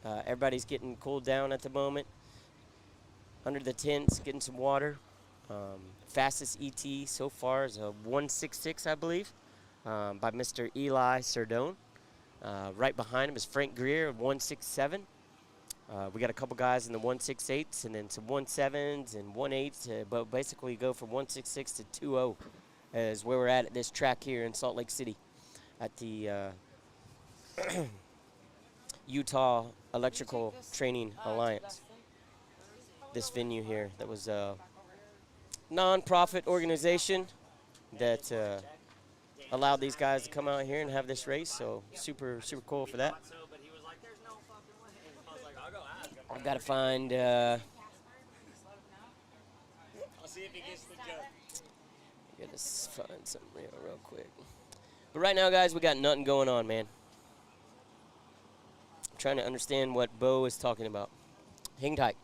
Everybody's getting cooled down at the moment. Under the tents, getting some water. Fastest ET so far is a 166, I believe, by Mr. Eli Sardone. Right behind him is Frank Greer of 167. We got a couple guys in the 168s and then some 17s and 18s, but basically go from 166 to 20 is where we're at this track here in Salt Lake City at the Utah Electrical Training Alliance. This venue here that was a non-profit organization that allowed these guys to come out here and have this race, so super cool for that. I've got to find I'll see if he gets the joke. Gotta find something real quick. But right now, guys, we got nothing going on, man. I'm trying to understand what Bo is talking about. Hang tight.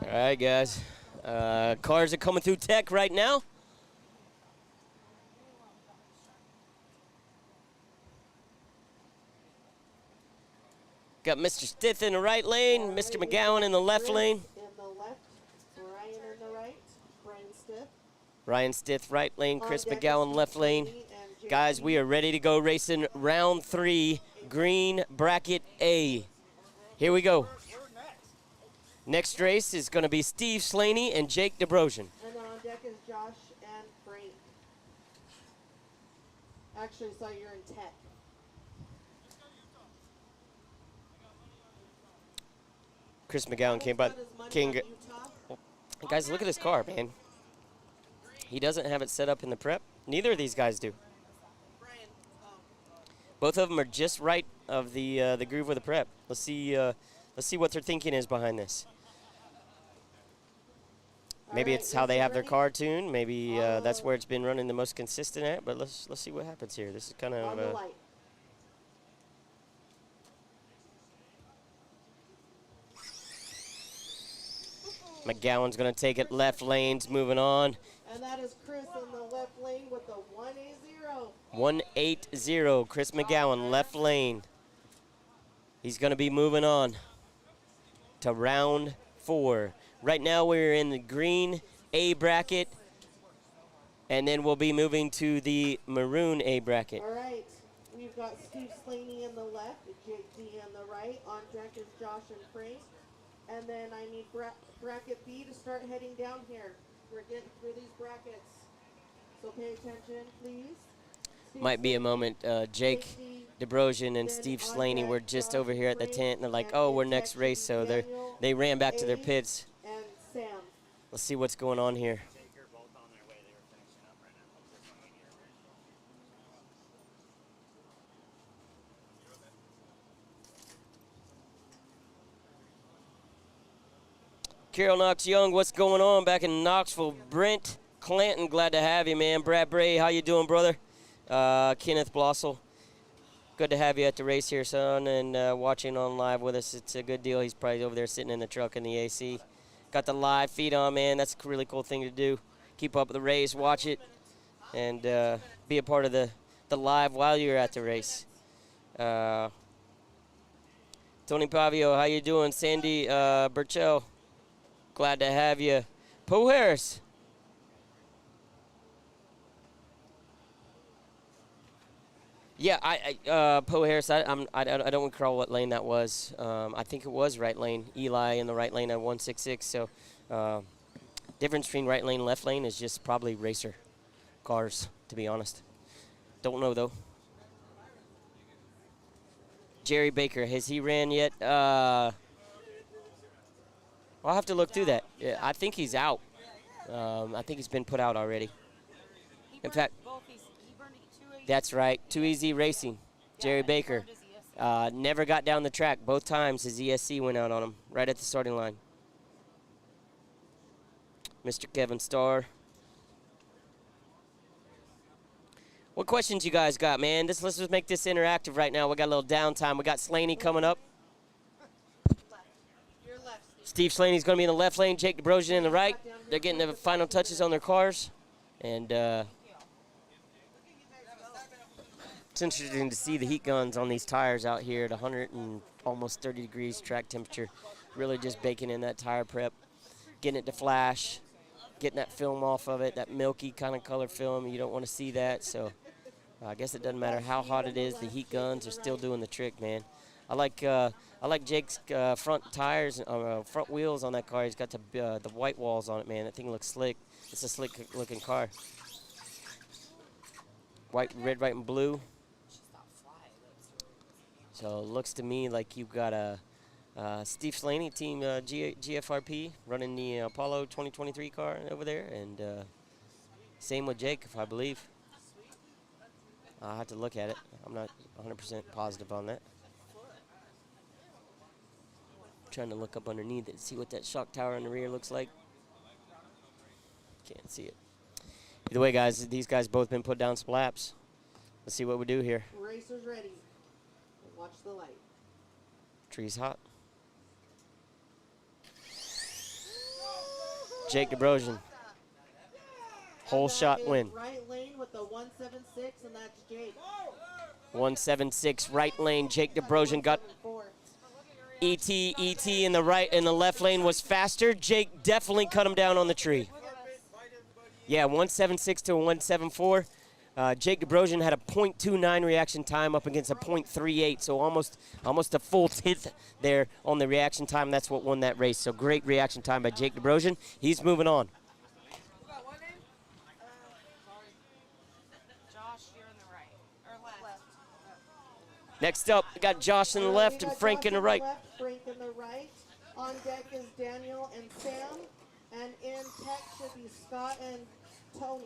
All right, guys. Cars are coming through tech right now. Got Mr. Stith in the right lane, Mr. McGowan in the left lane. In the left, Ryan in the right, Brian Stiff. Ryan Stith right lane, Chris On deck McGowan is left Steve lane. Sweeney and Jake Guys, we are ready to go racing round 3, green bracket A. Here we go. Next race is going to be Steve Slaney and Jake DeBrosian. And then on deck is Josh and Frank. Actually, so you're in tech. Chris McGowan came by. Guys, look at this car, man. He doesn't have it set up in the prep. Neither of these guys do. Both of them are just right of the groove of the prep. Let's see what their thinking is behind this. Maybe it's how they have their car tuned. Maybe that's where it's been running the most consistent at. But let's see what happens here. This is kind of. McGowan's going to take it left lanes, moving on. And that is Chris in the left lane with the 180. 180, Chris McGowan, left lane. He's going to be moving on to round 4. Right now we're in the green A bracket, and then we'll be moving to the maroon A bracket. All right, we've got Steve Slaney in the left, Jake D in the right. On deck is Josh and Frank. And then I need bracket B to start heading down here. We're getting through these brackets, so pay attention, please. Might be a moment. Jake DeBrosian and Steve Slaney were just over here at the tent, and they're like, "Oh, we're next race," so they ran back to their pits. And Sam. Let's see what's going on here. Carol Knox Young, what's going on back in Knoxville? Brent Clanton, glad to have you, man. Brad Bray, how you doing, brother? Kenneth Blossel, good to have you at the race here, son, and watching on live with us. It's a good deal. He's probably over there sitting in the truck in the AC. Got the live feed on, man. That's a really cool thing to do. Keep up with the race, watch it, and be a part of the live while you're at the race. Tony Pavio, how you doing? Sandy Burchell, glad to have you. Poe Harris. Yeah, Poe Harris, I don't recall what lane that was. I think it was right lane. Eli in the right lane at 166. So difference between right lane and left lane is just probably racer cars, to be honest. Don't know, though. Jerry Baker, has he ran yet? I'll have to look through that. Yeah, I think he's out. I think he's been put out already. In fact, that's right. Too Easy Racing. Jerry Baker. Never got down the track. Both times his ESC went out on him right at the starting line. Mr. Kevin Starr. What questions you guys got, man? Let's just make this interactive right now. We got a little downtime. We got Slaney coming up. Steve Slaney's going to be in the left lane. Jake DeBrosian in the right. They're getting the final touches on their cars. And it's interesting to see the heat guns on these tires out here at 100 and almost 30 degrees track temperature. Really just baking in that tire prep, getting it to flash, getting that film off of it, that milky kind of color film. You don't want to see that. So I guess it doesn't matter how hot it is. The heat guns are still doing the trick, man. I like Jake's front tires, front wheels on that car. He's got the white walls on it, man. That thing looks slick. It's a slick-looking car. White, red, white, and blue. So it looks to me like you've got a Steve Slaney, team GFRP, running the Apollo 2023 car over there, and same with Jake, if I believe. I'll have to look at it. I'm not 100% positive on that. Trying to look up underneath it and see what that shock tower in the rear looks like. Can't see it. Either way, guys, these guys both been put down splaps. Let's see what we do here. Racers ready. Watch the light. Tree's hot. Jake DeBrosian. Whole And that shot is win. Right lane with the 176, and that's Jake. 176 right lane. Jake DeBrosian got 174. ET in the left lane was faster. Jake definitely cut him down on the tree. Yeah, 176 to a 174. Jake DeBrosian had a .29 reaction time up against a .38, so almost a full tenth there on the reaction time. That's what won that race. So great reaction time by Jake DeBrosian. He's moving on. Josh, you're in the right. Or left. Next up, we got Josh in the left and Frank in the right. Frank in the right. On deck is Daniel and Sam. And in tech should be Scott and Tony.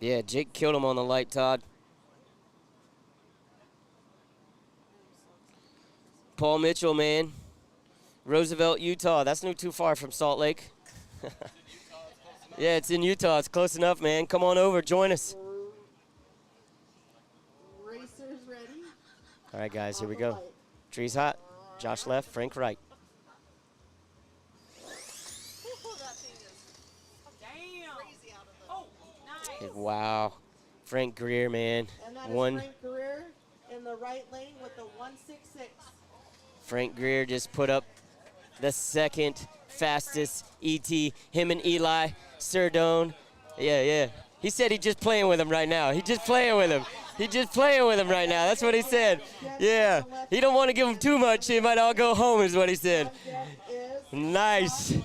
Yeah, Jake killed him on the light, Todd. Paul Mitchell, man. Roosevelt, Utah. That's not too far from Salt Lake. Yeah, it's in Utah. It's close enough, man. Come on over. Join us. Racers ready? All right, guys, here we go. Tree's hot. Josh left, Frank right. Wow. Frank Greer, man. And that is Frank Greer in the right lane with the 166. Frank Greer just put up the second fastest ET. Him and Eli Serdone. Yeah. He said he's just playing with him right now. He's just playing with him. He's just playing with him right now. That's what he said. Yeah. He don't want to give him too much. He might all go home is what he said. Nice.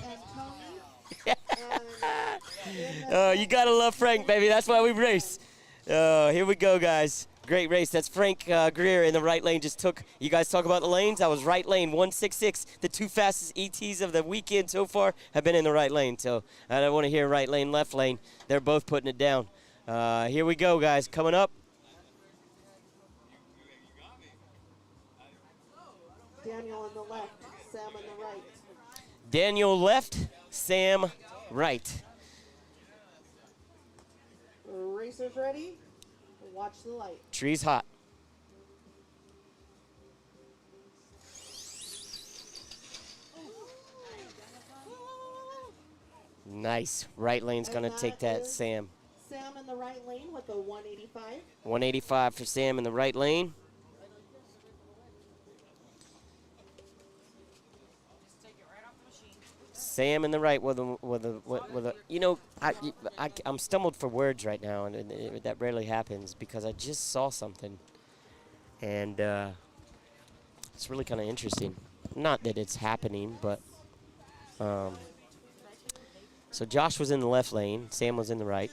You got to love Frank, baby. That's why we race. Here we go, guys. Great race. That's Frank Greer in the right lane. Just took, you guys talk about the lanes. I was right lane, 166. The two fastest ETs of the weekend so far have been in the right lane. So I don't want to hear right lane, left lane. They're both putting it down. Here we go, guys. Coming up. Daniel on the left, Sam on the right. Daniel left, Sam right. Racers ready? Watch the light. Tree's hot. Nice. Right lane's going to take that, Sam. Sam in the right lane with the 185. 185 for Sam in the right lane. Sam in the right with a you know, I'm stumbled for words right now, and that rarely happens because I just saw something, and it's really kind of interesting. Not that it's happening, but so Josh was in the left lane, Sam was in the right,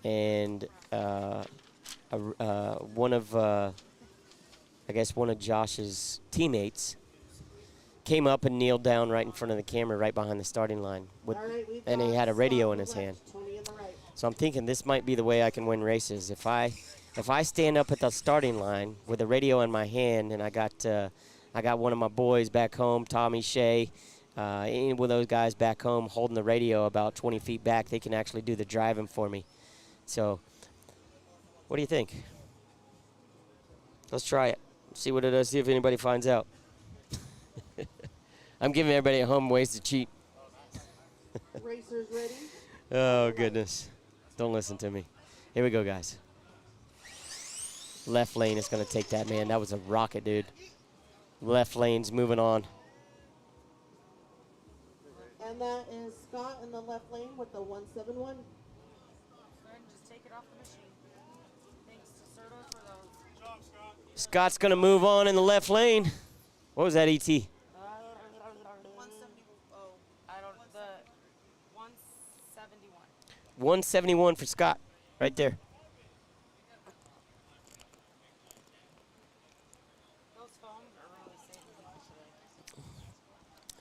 and one of Josh's teammates came up and kneeled down right in front of the camera, right behind the starting line, and he had a radio in his hand. So I'm thinking this might be the way I can win races. If I stand up at the starting line with a radio in my hand, and I got one of my boys back home, Tommy Shea, any of those guys back home holding the radio about 20 feet back, they can actually do the driving for me. So what do you think? Let's try it. See what it does. See if anybody finds out. I'm giving everybody at home ways to cheat. Racers ready? Oh, goodness. Don't listen to me. Here we go, guys. Left lane is going to take that, man. That was a rocket, dude. Left lane's moving on. And that is Scott in the left lane with the 171. Go ahead and just take it off the machine. Thanks to Serto for those. Good job, Scott. Scott's going to move on in the left lane. What was that, ET? 170. Oh, I don't. The 171. 171 for Scott, right there. Those phones are really saving me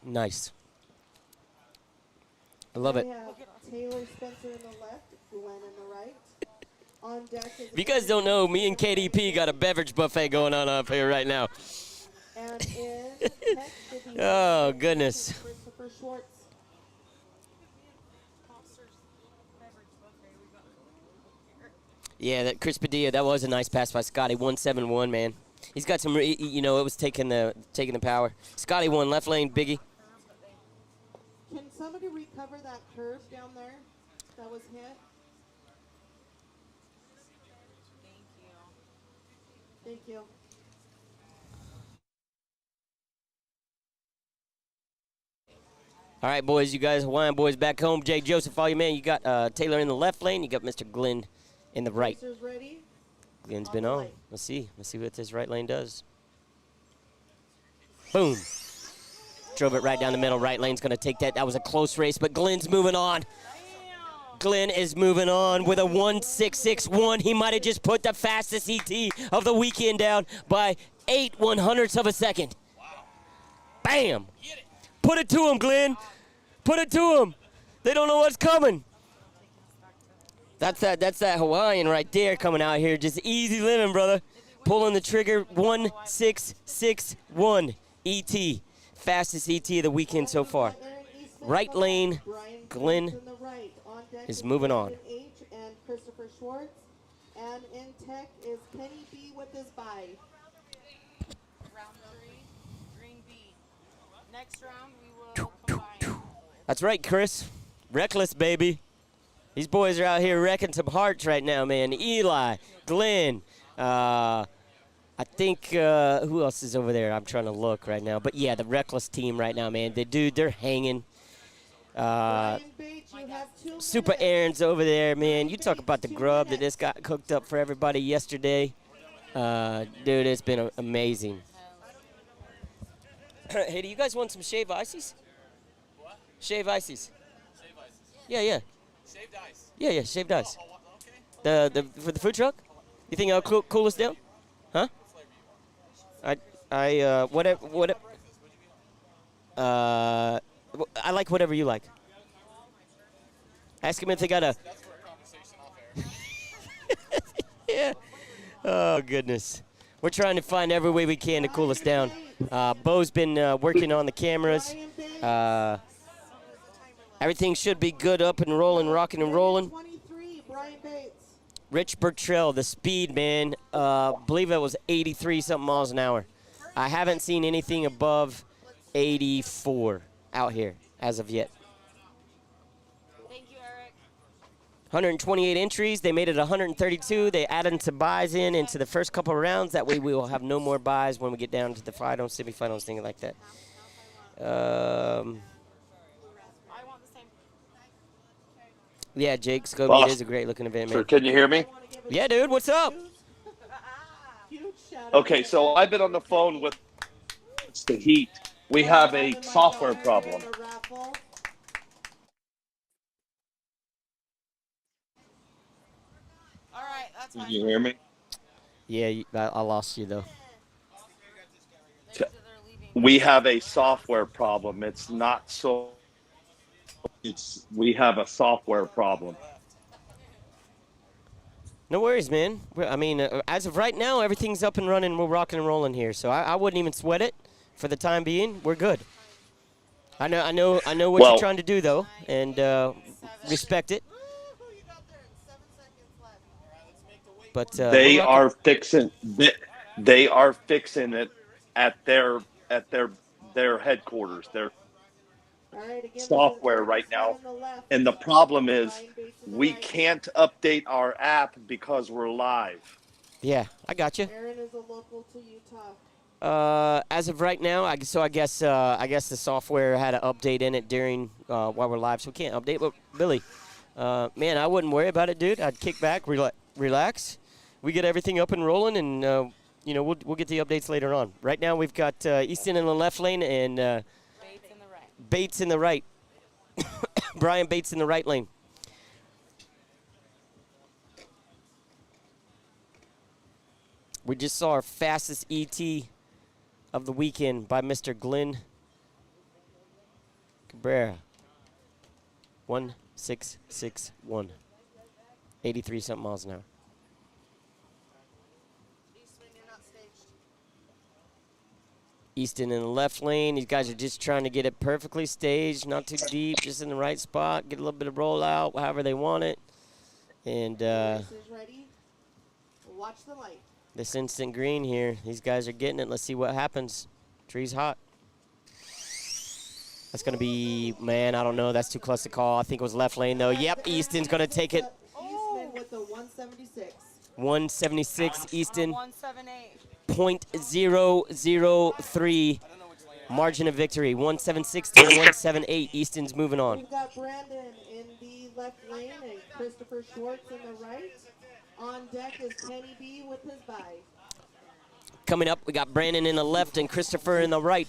today. Nice. I love it. We have Taylor Spencer in the left, Glenn in the right. On deck is If you guys don't know, me and KDP got a beverage buffet going on up here right now. and in tech should be Oh, goodness. Christopher Schwartz. Yeah, that Chris Padilla, that was a nice pass by Scotty. 171, man. He's got some, you know, it was taking the power. Scotty won left lane, Biggie. Can somebody recover that curve down there that was hit? Thank you. All right, boys, you guys, Hawaiian boys back home. Jay Joseph, all you man. You got Taylor in the left lane. You got Mr. Glenn in the right. Racers ready? Glenn's been on. Let's see. Let's see what this right lane does. Boom. Drove it right down the middle. Right lane's going to take that. That was a close race, but Glenn's moving on. Glenn is moving on with a 1.661. He might have just put the fastest ET of the weekend down by 0.08 of a second. Bam. Put it to him, Glenn. Put it to him. They don't know what's coming. That's that Hawaiian right there coming out here. Just easy living, brother. Pulling the trigger, 1.661 ET. Fastest ET of the weekend so far. Right lane, Glenn is moving on. And Christopher Schwartz. And in tech is Kenny B with his bye. Round 3, green B. Next round, we will combine. That's right, Chris. Reckless, baby. These boys are out here wrecking some hearts right now, man. Eli, Glenn, I think, who else is over there? I'm trying to look right now. But, yeah, the Reckless team right now, man. They're hanging. Super Aaron's over there, man. You talk about the grub that this got cooked up for everybody yesterday. Dude, it's been amazing. Hey, do you guys want some shave ices? What? Shave ices. Shave ices. Yeah. Shaved ice. Yeah, shaved ice. Okay. The for the food truck? You think it'll cool us down? Huh? Whatever. I like whatever you like. Ask him if they got a. That's for a conversation off air. Yeah. Oh goodness. We're trying to find every way we can to cool us down. Bo's been working on the cameras. Everything should be good, up and rolling, rocking and rolling. Rich Burtrell, the speed, man. Believe it was 83-something miles an hour. I haven't seen anything above 84 out here as of yet. Thank you, Eric. 128 entries. They made it 132. They added some buys into the first couple of rounds. That way we will have no more buys when we get down to the finals, semifinals, things like that. Yeah, Jake, Scobie, it is a great-looking event, man. Sir, can you hear me? Yeah, dude, what's up? Okay, so I've been on the phone with the Heat. We have a software problem. All right, that's fine. Can you hear me? Yeah, I lost you, though. We have a software problem. It's not so... we have a software problem. No worries, man. I mean, as of right now, everything's up and running. We're rocking and rolling here, so I wouldn't even sweat it for the time being. We're good. I know what you're trying to do, though, and respect it. But they are fixing it at their headquarters. Their software right now, and the problem is we can't update our app because we're live. Yeah, I got you. Aaron is a local to Utah. As of right now, I guess the software had an update in it during while we're live, so we can't update. But Billy, man, I wouldn't worry about it, dude. I'd kick back, relax. We get everything up and rolling, and we'll get the updates later on. Right now, we've got Easton in the left lane and Bates in the right. Brian Bates in the right lane. We just saw our fastest ET of the weekend by Mr. Glenn Cabrera. 1.661. 83-something miles an hour. Easton in the left lane. These guys are just trying to get it perfectly staged, not too deep, just in the right spot, get a little bit of rollout, however they want it. And Watch the light. This instant green here. These guys are getting it. Let's see what happens. Tree's hot. That's going to be, man, I don't know. That's too close to call. I think it was left lane, though. Yep, Easton's going to take it. Eastman with the 176. 176, Easton. 178. .003 margin of victory. 176 to 178. Easton's moving on. We've got Brandon in the left lane and Christopher Schwartz in the right. On deck is Kenny B with his bye. Coming up, we got Brandon in the left and Christopher in the right.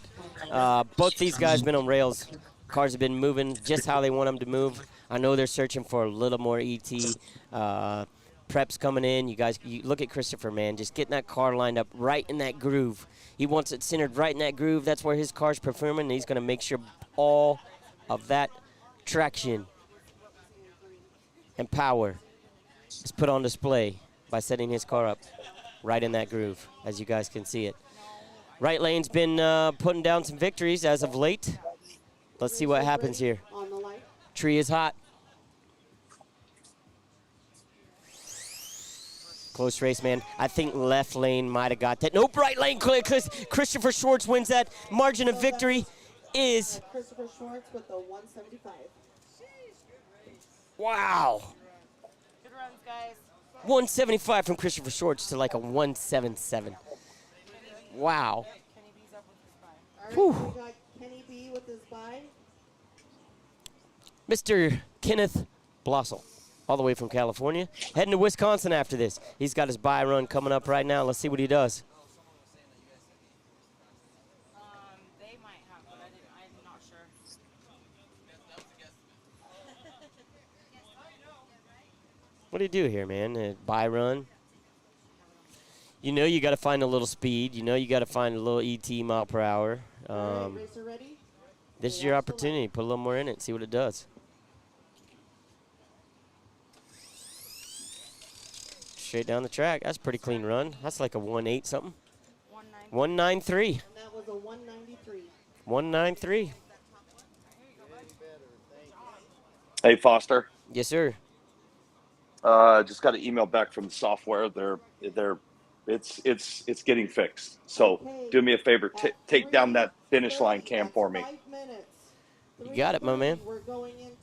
Both these guys been on rails. Cars have been moving just how they want them to move. I know they're searching for a little more ET. Prep's coming in. You guys, you look at Christopher, man, just getting that car lined up right in that groove. He wants it centered right in that groove. That's where his car's performing, and he's going to make sure all of that traction and power is put on display by setting his car up right in that groove, as you guys can see it. Right lane's been putting down some victories as of late. Let's see what happens here. Tree is hot. Close race, man. I think left lane might have got that. Nope, right lane clear because Christopher Schwartz wins that. Margin of victory is... Christopher Schwartz with the 175. Wow. Good runs, guys. 175 from Christopher Schwartz to like a 177. Wow. Kenny B's up with his bye. All right, we got Kenny B with his bye. Mr. Kenneth Blossel, all the way from California, heading to Wisconsin after this. He's got his bye run coming up right now. Let's see what he does. They might have, but I'm not sure. What do you do here, man? Bye run. You know you got to find a little speed. You know you got to find a little ET mile per hour. All right, racer ready? This is your opportunity. Put a little more in it. See what it does. Straight down the track. That's a pretty clean run. That's like a 1.8 something. 193. And that was a 193. 193. Hey, Foster. Yes, sir. Just got an email back from the software. It's getting fixed. So do me a favor, take down that finish line cam for me. 5 minutes. You got it, my man. We're going into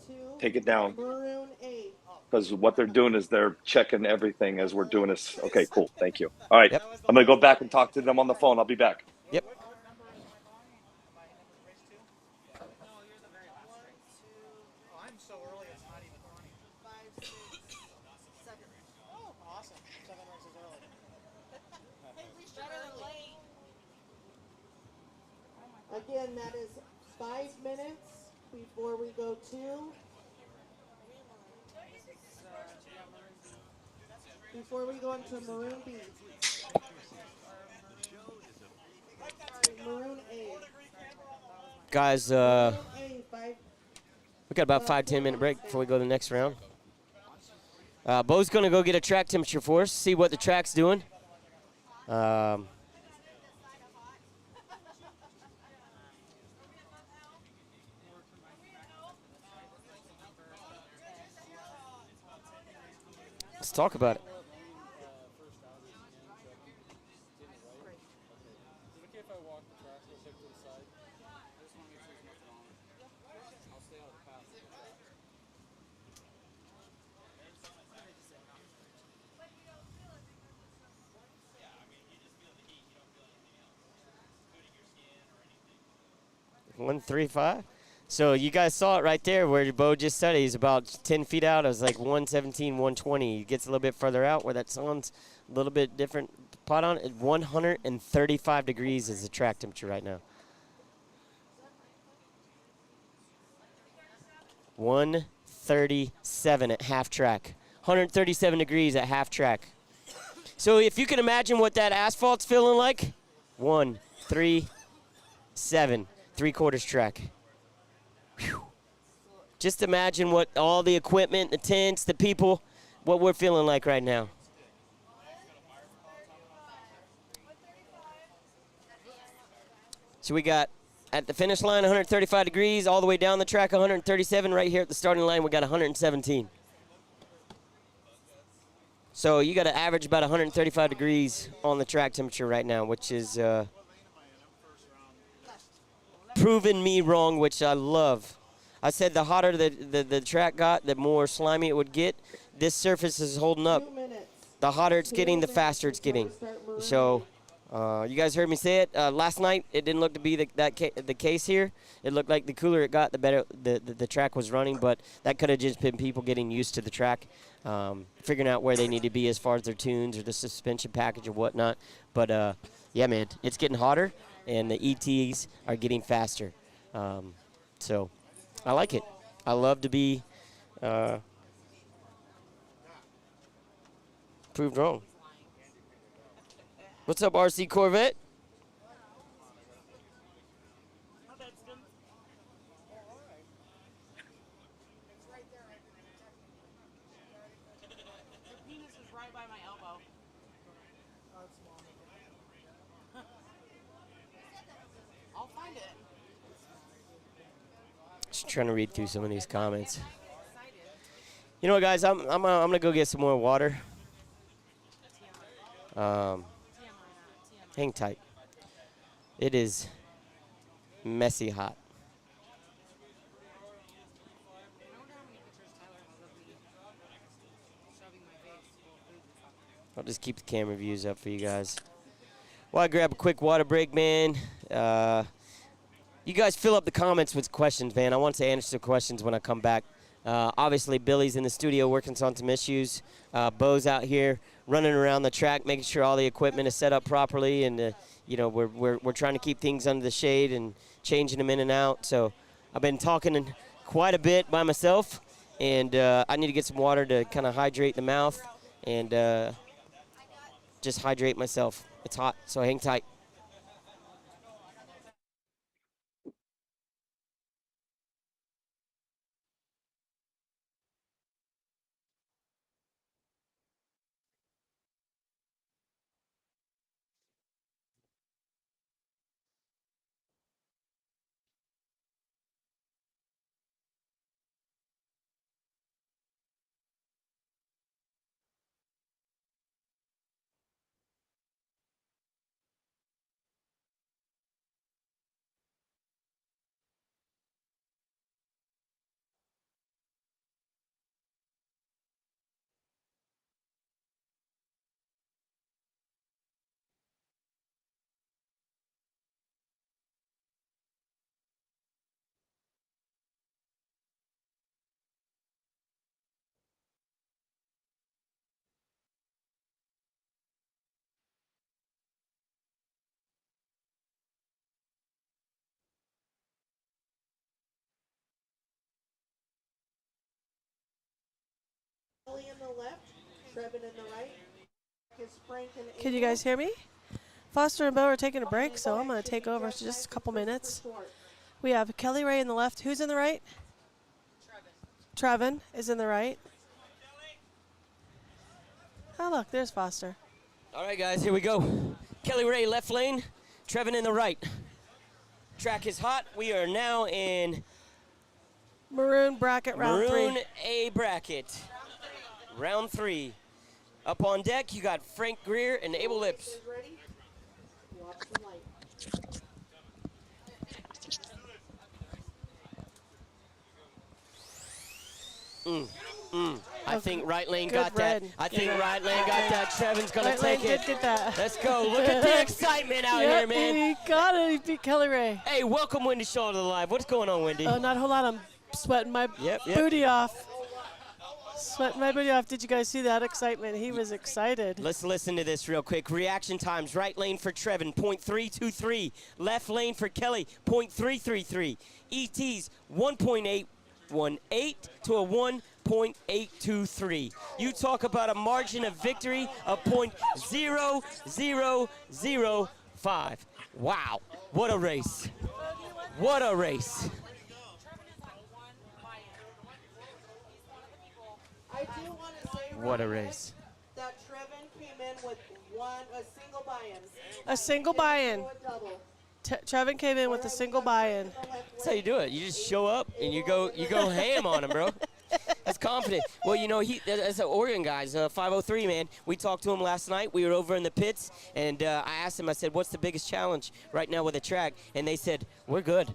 Take it down. Maroon A. Because what they're doing is they're checking everything as we're doing this. Okay, cool. Thank you. All right. Yep. I'm going to go back and talk to them on the phone. I'll be back. Yep. I'm so early, it's not even funny. 5, 6, 7. Oh, awesome. 7 races early. Again, that is 5 minutes before we go to. Before we go into Maroon B. Maroon A. Guys, A, we got about 5-10 minute break before we go to the next round. Bo's going to go get a track temperature for us, see what the track's doing. Let's talk about it. One 3.5. So you guys saw it right there where Bo just said he's about 10 feet out. It was like 117, 120. He gets a little bit further out where that sun's a little bit different pot on it. 135 degrees is the track temperature right now. 137 at half track. 137 degrees at half track. So if you can imagine what that asphalt's feeling like, 137, 3/4 track. Whew. Just imagine what all the equipment, the tents, the people, what we're feeling like right now. So we got at the finish line 135 degrees, all the way down the track 137, right here at the starting line we got 117. So you got to average about 135 degrees on the track temperature right now, which is proving me wrong, which I love. I said the hotter the track got, the more slimy it would get. This surface is holding up. The hotter it's getting, the faster it's getting. So you guys heard me say it. Last night, it didn't look to be the case here. It looked like the cooler it got, the better the track was running, but that could have just been people getting used to the track, figuring out where they need to be as far as their tunes or the suspension package or whatnot. But, yeah, man, it's getting hotter, and the ETs are getting faster. So I like it. I love to be proved wrong. What's up, RC Corvette? Penis is right by my elbow. I'll find it. Just trying to read through some of these comments. You know what, guys? I'm gonna go get some more water. Hang tight. It is messy hot. I'll just keep the camera views up for you guys. While I grab a quick water break, man. You guys fill up the comments with questions, man. I want to answer questions when I come back. Obviously, Billy's in the studio working on some issues. Bo's out here running around the track, making sure all the equipment is set up properly, and you know, we're trying to keep things under the shade and changing them in and out. So I've been talking quite a bit by myself, and I need to get some water to kind of hydrate the mouth and just hydrate myself. It's hot, so hang tight. Kelly in the left, Trevin in the right. Is Frank and Can you guys hear me? Foster and Bo are taking a break, so I'm going to take over for just a couple minutes. We have Kelly Ray in the left. Who's in the right? Trevin is in the right. Oh, look, there's Foster. All right, guys, here we go. Kelly Ray, left lane. Trevin in the right. Track is hot. We are now in Maroon bracket round Maroon 3. A bracket. Round 3. Up on deck, you got Frank Greer and Abel Lips. Ready? Watch the light. I think right lane Good got that. red. I think right lane got that. Trevin's going to Right lane take it. did get that. Let's go. Look at the excitement out here, man. He got it. He beat Kelly Ray. Hey, welcome Wendy Shaw to the live. What's going on, Wendy? Oh, not a whole lot. I'm sweating my Yep. booty off. Sweating my booty off. Did you guys see that excitement? He was excited. Let's listen to this real quick. Reaction times. Right lane for Trevin, 0.323. Left lane for Kelly, 0.333. ETs, 1.818 to a 1.823. You talk about a margin of victory of 0.0005. Wow. What a race. What a race. I do want to say What a race. that Trevin came in with a single buy-in. A single buy-in. A double. Trevin came in with a single buy-in. That's how you do it. You just show up and you go ham on them, bro. That's confident. Well, you know, as an Oregon guys, 503, man. We talked to him last night. We were over in the pits, and I asked him, I said, what's the biggest challenge right now with the track? And they said, we're good.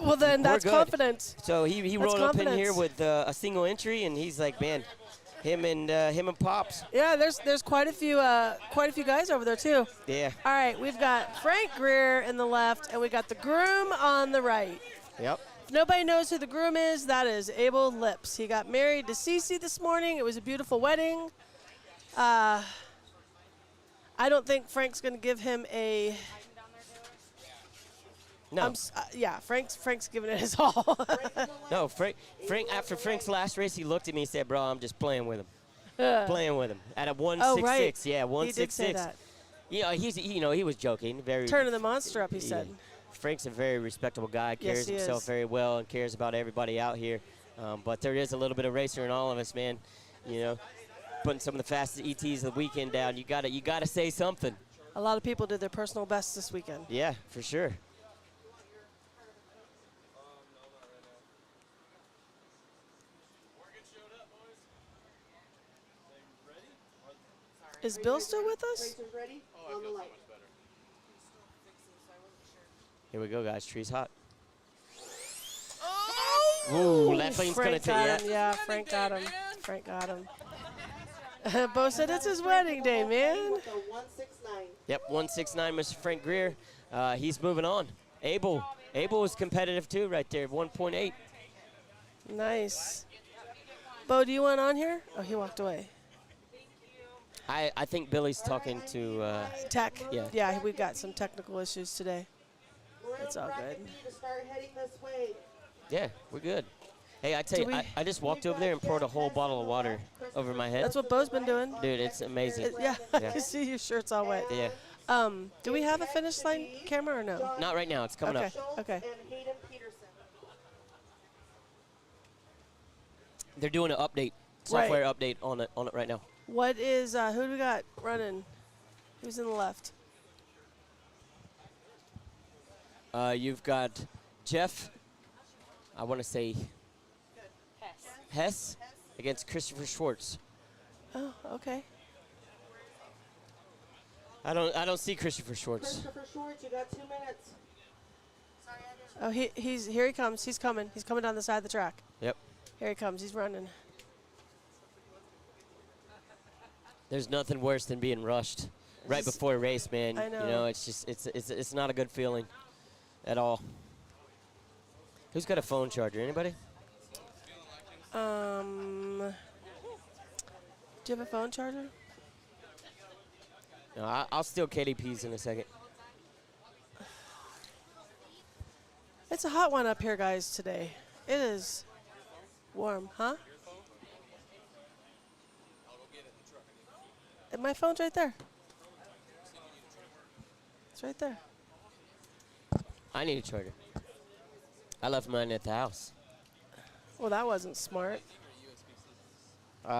Well, then that's good. confidence. So he rolled up in here with a single entry, and he's like, man, him and Pops. Yeah, there's quite a few guys over there too. Yeah. All right, we've got Frank Greer in the left, and we got the groom on the right. Yep. If nobody knows who the groom is, that is Abel Lips. He got married to Cece this morning. It was a beautiful wedding. I don't think Frank's going to give him a. No. Yeah, Frank's giving it his all. No, Frank. After Frank's last race, he looked at me and said, "Bro, I'm just playing with him, playing with him." At a 166, right. yeah, 166. He did say that. Yeah, he was joking. Very turning the monster up, he said. Frank's a very respectable guy. Carries himself very well and cares about everybody out here. But there is a little bit of racer in all of us, man. You know, putting some of the fastest ETs of the weekend down. You gotta say something. A lot of people did their personal best this weekend. Yeah, for sure. Is Bill still with us? Racers ready? On the light. Here we go, guys. Tree's hot. Ooh, left lane's Frank gonna take got him. Yeah, Frank got him. Frank got him. Bo said it's his wedding day, man. With a 169. Yep, 169, Mr. Frank Greer. He's moving on. Abel was competitive too, right there, 1.8. Nice. Bo, do you want on here? Oh, he walked away. I think Billy's talking to Tech. Yeah. Yeah, we've got some technical issues today. It's all good. To start heading this way. Yeah, we're good. Hey, I tell you, I just walked over there and poured a whole bottle of water over my head. That's what Bo's been doing. Dude, it's amazing. Yeah, I can see your shirt's all wet. Yeah. Do we have a finish line camera or no? Not right now. It's coming up. Okay. And Hayden Peterson. They're doing an update, software update on it right now. What is, who do we got running? Who's in the left? You've got Jeff, I want to say Hess against Christopher Schwartz. Oh, okay. I don't see Christopher Schwartz. Christopher Schwartz, you got 2 minutes. Oh, here he comes. He's coming. He's coming down the side of the track. Yep. Here he comes. He's running. There's nothing worse than being rushed right before a race, man. I know. You know, it's just it's not a good feeling at all. Who's got a phone charger? Anybody? Do you have a phone charger? No, I'll steal KDP's in a second. It's a hot one up here, guys, today. It is warm, huh? And my phone's right there. It's right there. I need a charger. I left mine at the house. Well, that wasn't smart. He's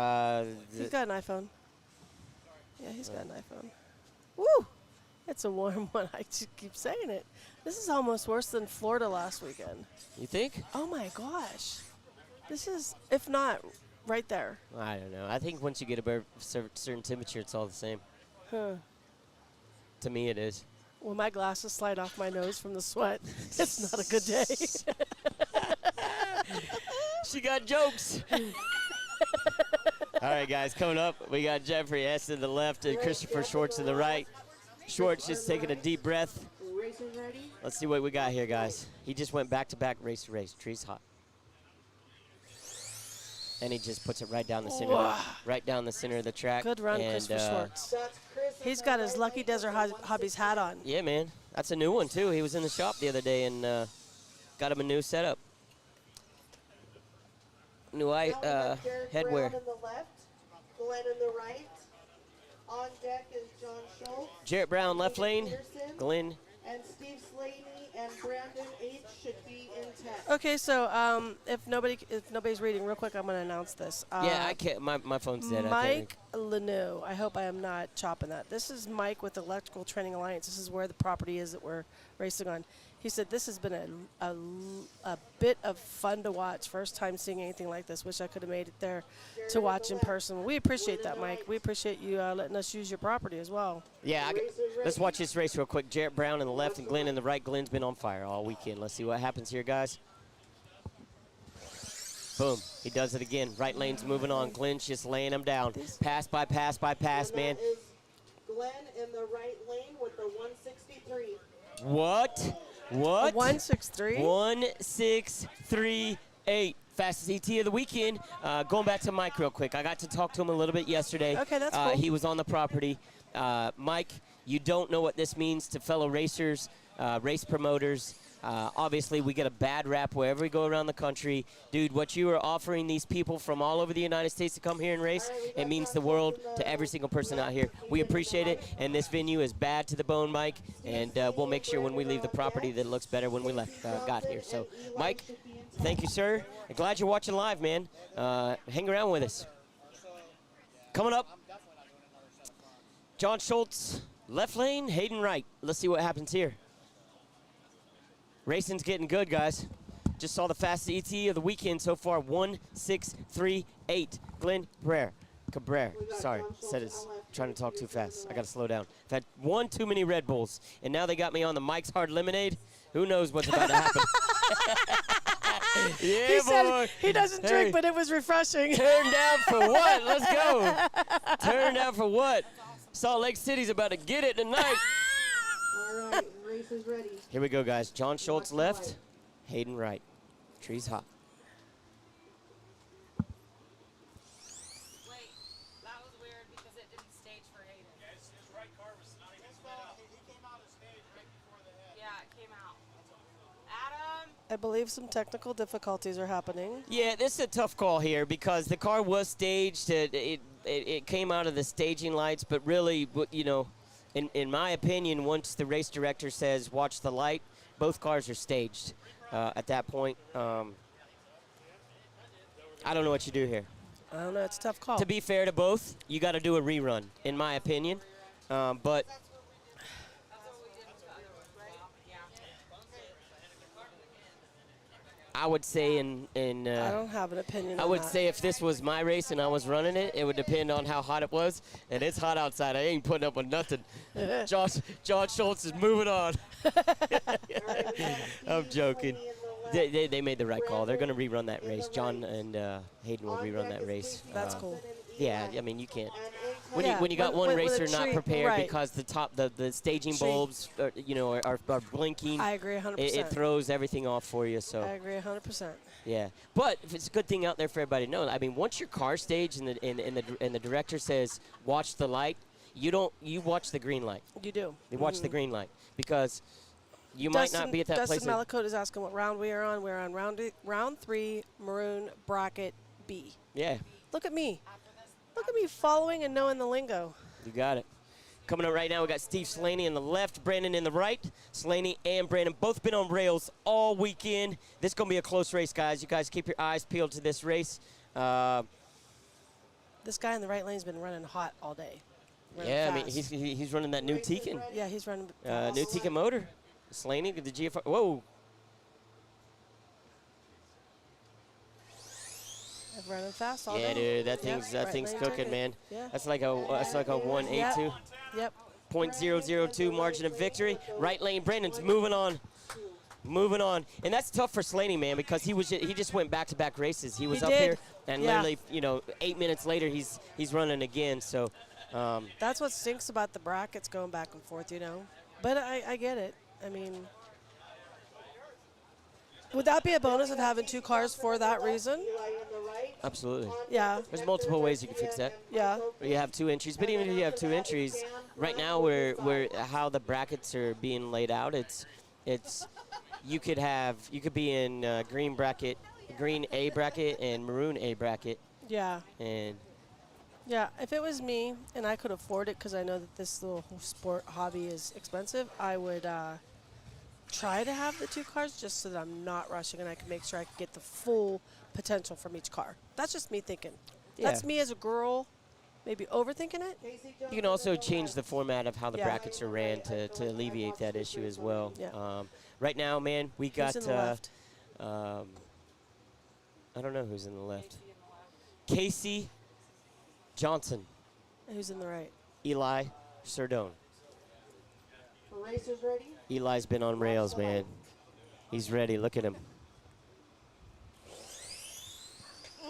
got an iPhone. Yeah, he's got an iPhone. Woo! It's a warm one. I just keep saying it. This is almost worse than Florida last weekend. You think? Oh, my gosh. This is, if not, right there. I don't know. I think once you get above a certain temperature, it's all the same. Huh. To me, it is. When my glasses slide off my nose from the sweat, it's not a good day. She got jokes. All right, guys, coming up, we got Jeffrey S. to the left and Christopher Schwartz to the right. Schwartz just taking a deep breath. Racers ready? Let's see what we got here, guys. He just went back-to-back race to race. Tree's hot. And he just puts it right down the center, right down the center of the track. Good run, and, Christopher Schwartz. That's Chris. He's got his Lucky Desert Hobbies hat on. Yeah, man. That's a new one, too. He was in the shop the other day and got him a new setup. New headwear. Brown in the left, Glenn in the right. On deck is John Schultz. Jarrett Brown, left lane. Peterson, Glenn. And Steve Slaney and Brandon H should be intact. Okay, so if nobody's reading, real quick, I'm going to announce this. Yeah, I can't. My phone's dead. I can't Mike Leno. I hope I am not chopping that. This is Mike with Electrical Training Alliance. This is where the property is that we're racing on. He said this has been a bit of fun to watch. First time seeing anything like this. Wish I could have made it there to watch in person. We appreciate that, Mike. We appreciate you letting us use your property as well. Yeah, let's watch this race real quick. Jarrett Brown in the left and Glenn in the right. Glenn's been on fire all weekend. Let's see what happens here, guys. Boom. He does it again. Right lane's moving on. Glenn's just laying him down. Pass by pass by pass, man. Glenn in the right lane with the 163. What? What? 163? 1638. Fastest ET of the weekend. Going back to Mike real quick. I got to talk to him a little bit yesterday. Okay, that's cool. He was on the property. Mike, you don't know what this means to fellow racers, race promoters. Obviously, we get a bad rap wherever we go around the country. Dude, what you are offering these people from all over the United States to come here and race, it means the world to every single person out here. We appreciate it, and this venue is bad to the bone, Mike, and we'll make sure when we leave the property that it looks better when we got here. So, Mike, thank you, sir. I'm glad you're watching live, man. Hang around with us. Coming up, John Schultz, left lane, Hayden right. Let's see what happens here. Racing's getting good, guys. Just saw the fastest ET of the weekend so far, 1638. Glenn Cabrera. Sorry, said it's trying to talk too fast. I got to slow down. I've had one too many Red Bulls, and now they got me on the Mike's Hard Lemonade. Who knows what's about to happen? Yeah, He boy. said he doesn't drink, but it was refreshing. Turn down for what? Let's go. Turn down for what? Salt Lake City's about to get it tonight. All right, race is ready. Here we go, guys. John Schultz left, Hayden right. Tree's hot. Wait, that was weird because it didn't stage for Hayden. Yeah, his right car was not even sped up. He came out of stage right before the head. Yeah, it came out. Adam! I believe some technical difficulties are happening. Yeah, this is a tough call here because the car was staged. It came out of the staging lights, but really, you know, in my opinion, once the race director says watch the light, both cars are staged at that point. I don't know what you do here. I don't know. It's a tough call. To be fair to both, you got to do a rerun, in my opinion. But That's what we did with the other one, right? Yeah. I would say I don't have an opinion I on would that. say if this was my race and I was running it, it would depend on how hot it was. And it's hot outside. I ain't putting up with nothing. John Schultz is moving on. I'm joking. They made the right call. They're going to rerun that race. John and Hayden will rerun that race. That's cool. Yeah, I mean, you can't. Yeah, When you got one with a racer not tree, prepared right. because the staging Tree. bulbs, are blinking. I agree 100%. It throws everything off for you. So I agree 100%. yeah, but if it's a good thing out there for everybody to know. I mean, once your car's staged and the director says watch the light, you watch the green light. You do. You watch the green light because you might not be at that place. Dustin Malacote is asking what round we are on. We're on round 3, Maroon bracket B. Yeah, Look at me. Look at me following and knowing the lingo. you got it. Coming up right now, we got Steve Slaney in the left, Brandon in the right. Slaney and Brandon both been on rails all weekend. This is going to be a close race, guys. You guys keep your eyes peeled to this race. This guy in the right lane's been running hot all day. Running Yeah, I mean, fast. he's running that new Tekin. Yeah, he's running New fast. Tekin motor. Slaney with the GFR. Whoa. I'm running fast all Yeah, day. dude, that thing's lane cooking, ticket. man. Yeah. That's like a 182. Yep. 0.002 margin of victory. Right lane, Brandon's moving on. Moving on. And that's tough for Slaney, man, because he just went back-to-back races. He was up did. here, and Yeah. literally, 8 minutes later, he's running again. So, That's what stinks about the brackets going back and forth, But I get it. I mean, would that be a bonus of having 2 cars for that reason? absolutely. Yeah. There's multiple ways you can fix that. Yeah. Where you have 2 entries, but even if you have 2 entries, right now, where how the brackets are being laid out, it's you could be in green A bracket and maroon A bracket, Yeah. and Yeah, if it was me and I could afford it because I know that this little sport hobby is expensive, I would try to have the 2 cars just so that I'm not rushing and I can make sure I can get the full potential from each car. That's just me thinking. That's Yeah. me as a girl maybe overthinking it. You can also change the format of how the brackets are ran to alleviate that issue as well. Yeah. Right now, man, we Who's got. in the left? I don't know who's in the left. Casey Johnson, Who's in the right? Eli Sardone. Racers ready? Eli's been on rails, man. He's ready. Look at him.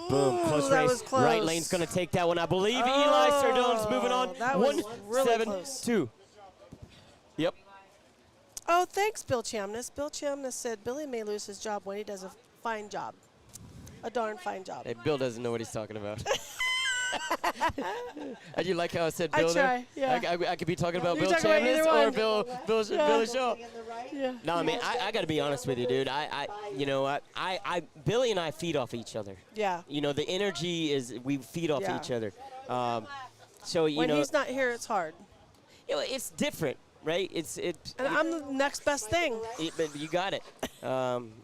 Boom, close that race. was close. Right lane's going to take that one. I believe Eli Sardone's moving on. That was really close. 1-7-2. Yep. Oh, thanks, Bill Chamness. Bill Chamness said Billy may lose his job when he does a fine job. A darn fine job. Hey, Bill doesn't know what he's talking about. And you like how I said I Bill there? try, yeah. I could be talking about You're Bill talking about either Chamness or one. Billy Shaw. Yeah. No, man, I got to be honest with you, dude. Billy and I feed off each other. Yeah. You know, the energy is, we feed off Yeah. each other. So, When he's not here, it's hard. it's different, right? And I'm the next best thing. But you got it.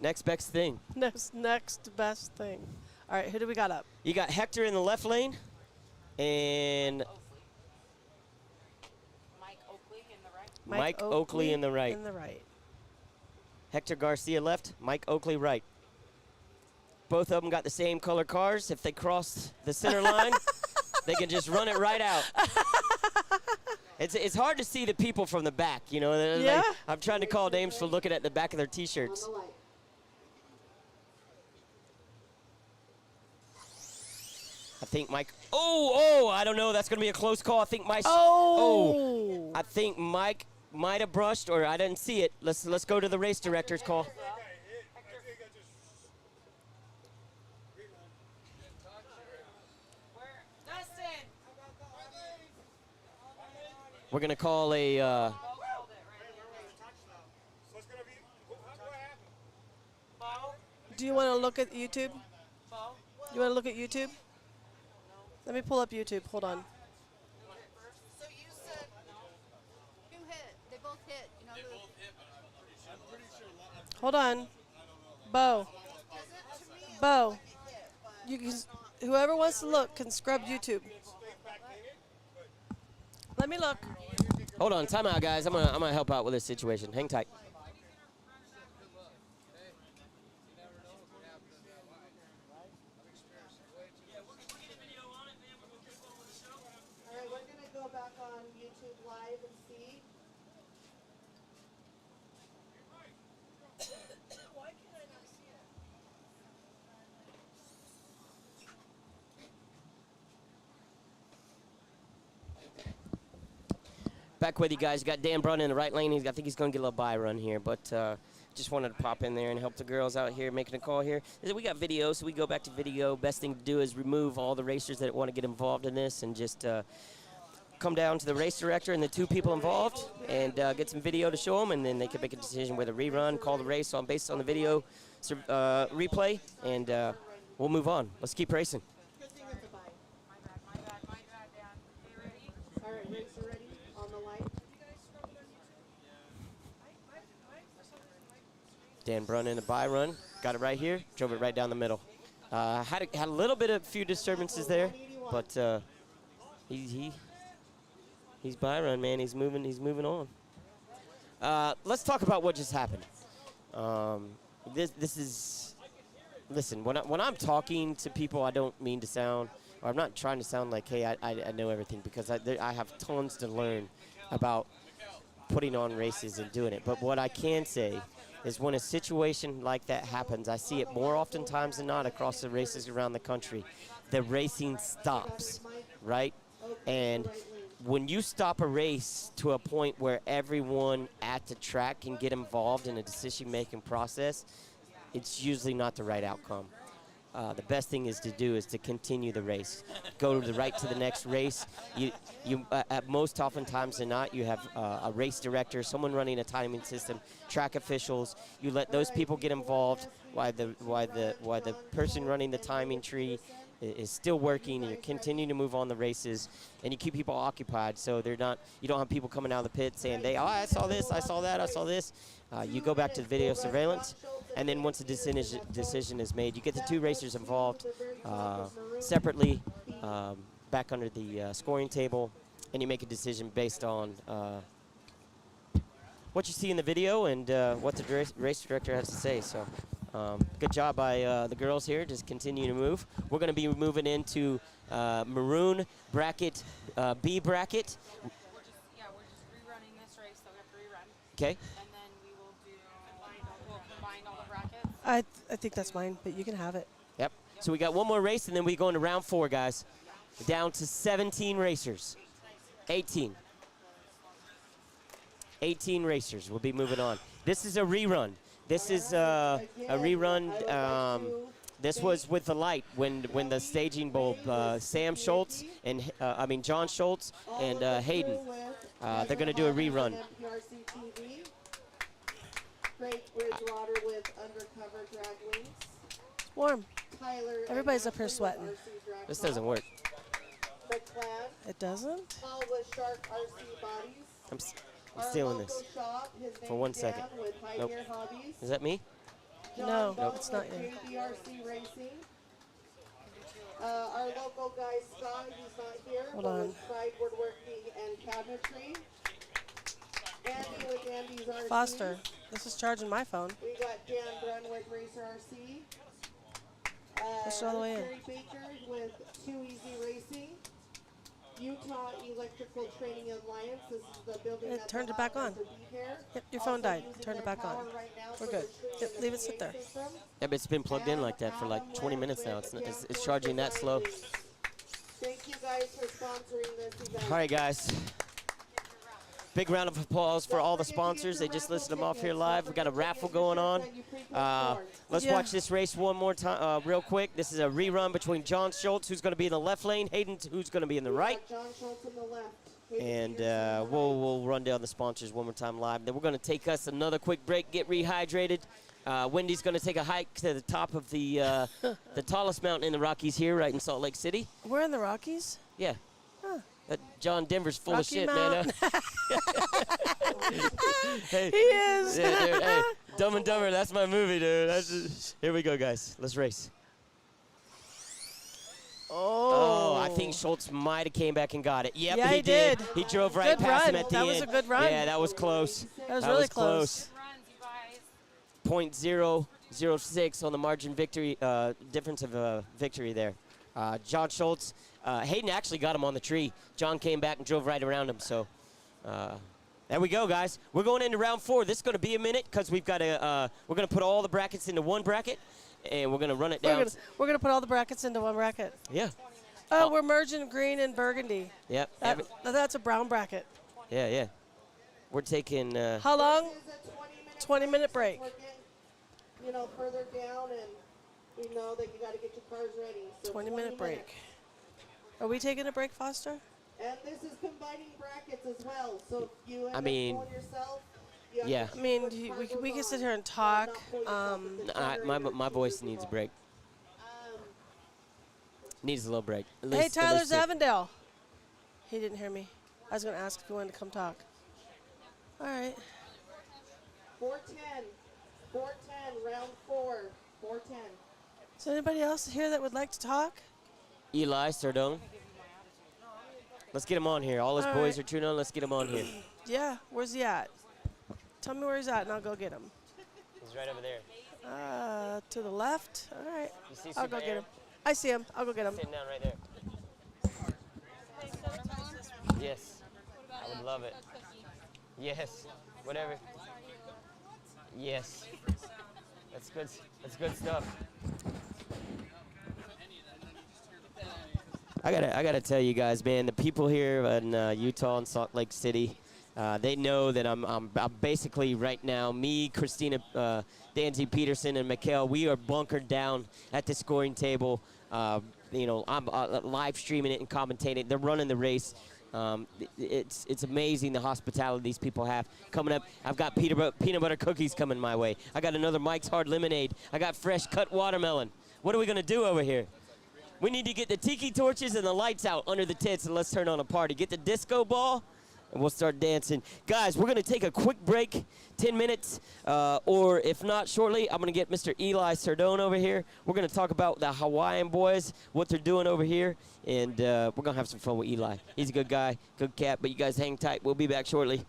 Next best thing. Next best thing. All right, who do we got up? You got Hector in the left lane, and Mike Oakley in the right. Mike Oakley in the right. In the right. Hector Garcia left, Mike Oakley right. Both of them got the same color cars. If they cross the center line, they can just run it right out. It's hard to see the people from the back, you know. Yeah. Like, I'm trying to call names for looking at the back of their T-shirts. I think Mike. Oh, I don't know. That's going to be a close call. I think Mike. I think Mike might have brushed, or I didn't see it. Let's go to the race director's call. We're going to call a. Do you want to look at YouTube? You want to look at YouTube? Let me pull up YouTube. Hold on. So you said who hit? They both hit. You know, Hold on. Bo. Bo. You can, whoever wants to look can scrub YouTube. Let me look. Hold on, time out, guys. I'm gonna help out with this situation. Hang tight. All right, we're gonna go back on YouTube Live and see. Why can't I not see it? Back with you guys. You got Dan Brunn in the right lane. I think he's going to get a little bye run here, but just wanted to pop in there and help the girls out here making a call here. We got video, so we go back to video. Best thing to do is remove all the racers that want to get involved in this and just come down to the race director and the two people involved and get some video to show them, and then they can make a decision whether rerun, call the race based on the video replay, and we'll move on. Let's keep racing. All right, racer ready on the line. Dan Brunn in the bye run. Got it right here. Drove it right down the middle. Had a little bit of few disturbances there, but he's bye run, man. He's moving on. Let's talk about what just happened. This is, listen, when I'm talking to people, I don't mean to sound, or I'm not trying to sound like, hey, I know everything, because I have tons to learn about putting on races and doing it. But what I can say is when a situation like that happens, I see it more oftentimes than not across the races around the country. The racing stops, right? And when you stop a race to a point where everyone at the track can get involved in a decision-making process, it's usually not the right outcome. The best thing is to continue the race. Go to the next race. At most oftentimes than not, you have a race director, someone running a timing system, track officials. You let those people get involved while the person running the timing tree is still working, and you're continuing to move on the races, and you keep people occupied, so you don't have people coming out of the pit saying, I saw this, I saw that, I saw this. You go back to the video surveillance, and then once the decision is made, you get the two racers involved separately. back under the scoring table, and you make a decision based on what you see in the video and what the race director has to say. So good job by the girls here. Just continue to move. We're going to be moving into Maroon bracket, B bracket. We're just rerunning this race, so we have to rerun. Okay. And then we will we'll combine all the brackets. I think that's mine, but you can have it. Yep. So we got one more race, and then we go into round 4, guys. Down to 17 racers. 18. 18 racers. We'll be moving on. This is a rerun. This is a rerun. This was with the light when the staging bulb, Sam Schultz and John Schultz and Hayden. They're going to do a rerun. NPRCTV. Great Bridgewater with undercover drag wings. Warm. Tyler. Everybody's up here sweating. This doesn't work. The Clan. It doesn't? Paul with Shark RC Bodies. I'm stealing this for 1 second. Nope. Hobbies. Is that me? No, Nope. it's not you. NPRC Racing. Our local guy Scott, he's not here. Hold but on. with Pride Woodworking and Cabinetry. Andy with Andy's RC. Foster, this is charging my phone. We got Dan Brunwood Racer RC. Push it all the way in. Terry Baker with Too Easy Racing. Utah Electrical Training Alliance. This is the building It that's turned it back allowed on. us to be here. Yep, your phone Also died. using Turned it their back on. power right now We're for good. the Yep, stream leave and it sit the there. PA system. Yeah, but it's been plugged in like that for like 20 minutes now. It's charging that slow. Thank you guys for sponsoring this event. All right, guys. Big round of applause for all the sponsors. They just listed them off here live. We got a raffle going on. Let's watch this race one more time, real quick. This is a rerun between John Schultz, who's going to be in the left lane, Hayden, who's going to be in the right. John Schultz on the left. And we'll run down the sponsors one more time live. Then we're going to take us another quick break, get rehydrated. Wendy's going to take a hike to the top of the tallest mountain in the Rockies here, right in Salt Lake City. We're in the Rockies? Yeah. Huh. John Denver's full Rocky of shit, Mountain. man. Hey, He is. Yeah, dude, hey, Dumb and Dumber, that's my movie, dude. Here we go, guys. Let's race. Oh. I think Schultz might have came back and got it. Yep, Yeah, he he did. He drove right Good past run. him at the That end. was a good run. Yeah, that was close. That was really close. .006 on the margin victory, difference of victory there. John Schultz, Hayden actually got him on the tree. John came back and drove right around him. So there we go, guys. We're going into round 4. This is going to be a minute because we've got to. We're going to put all the brackets into one bracket, and we're going to run it down. We're gonna put all the brackets into one bracket. Yeah. Oh, we're merging green and burgundy. Yep. That's a brown bracket. Yeah, yeah. We're taking. How long? This is a 20-minute break. We're getting, further down, and we know that you got to get your cars ready. So 20-minute break. minutes. Are we taking a break, Foster? And this is combining brackets as well. So if you end I up mean, going yourself, you have yeah. to I mean, switch we cargoes can sit on, here and not talk. pull yourself with the My generator voice too needs a long. break. Needs a little break. At Hey, least- at Tyler least it- Zavendale. He didn't hear me. I was going to ask if you wanted to come talk. All right. 410. 410, round 4. 410. Is there anybody else here that would like to talk? Eli Sardone. Let's get him on here. All his All boys right. are tuning on. Let's get him on here. Yeah, where's he at? Tell me where he's at, and I'll go get him. He's right over there. To the left. All right. You see I'll go Super get Aaron? him. I see him. I'll go get him. Sitting down right there. Yes. I would love it. Yes. Whatever. Yes. That's good. That's good stuff. I gotta tell you guys, man. The people here in Utah and Salt Lake City, they know that I'm basically right now. Me, Christina, Danzy Peterson, and Mikhail, we are bunkered down at the scoring table. I'm live streaming it and commentating. They're running the race. It's amazing the hospitality these people have. Coming up, I've got peanut butter cookies coming my way. I got another Mike's Hard Lemonade. I got fresh cut watermelon. What are we gonna do over here? We need to get the tiki torches and the lights out under the tents, and let's turn on a party. Get the disco ball and we'll start dancing. Guys, we're going to take a quick break, 10 minutes, or if not shortly, I'm going to get Mr. Eli Sardone over here. We're going to talk about the Hawaiian boys, what they're doing over here, and we're going to have some fun with Eli. He's a good guy, good cat, but you guys hang tight. We'll be back shortly.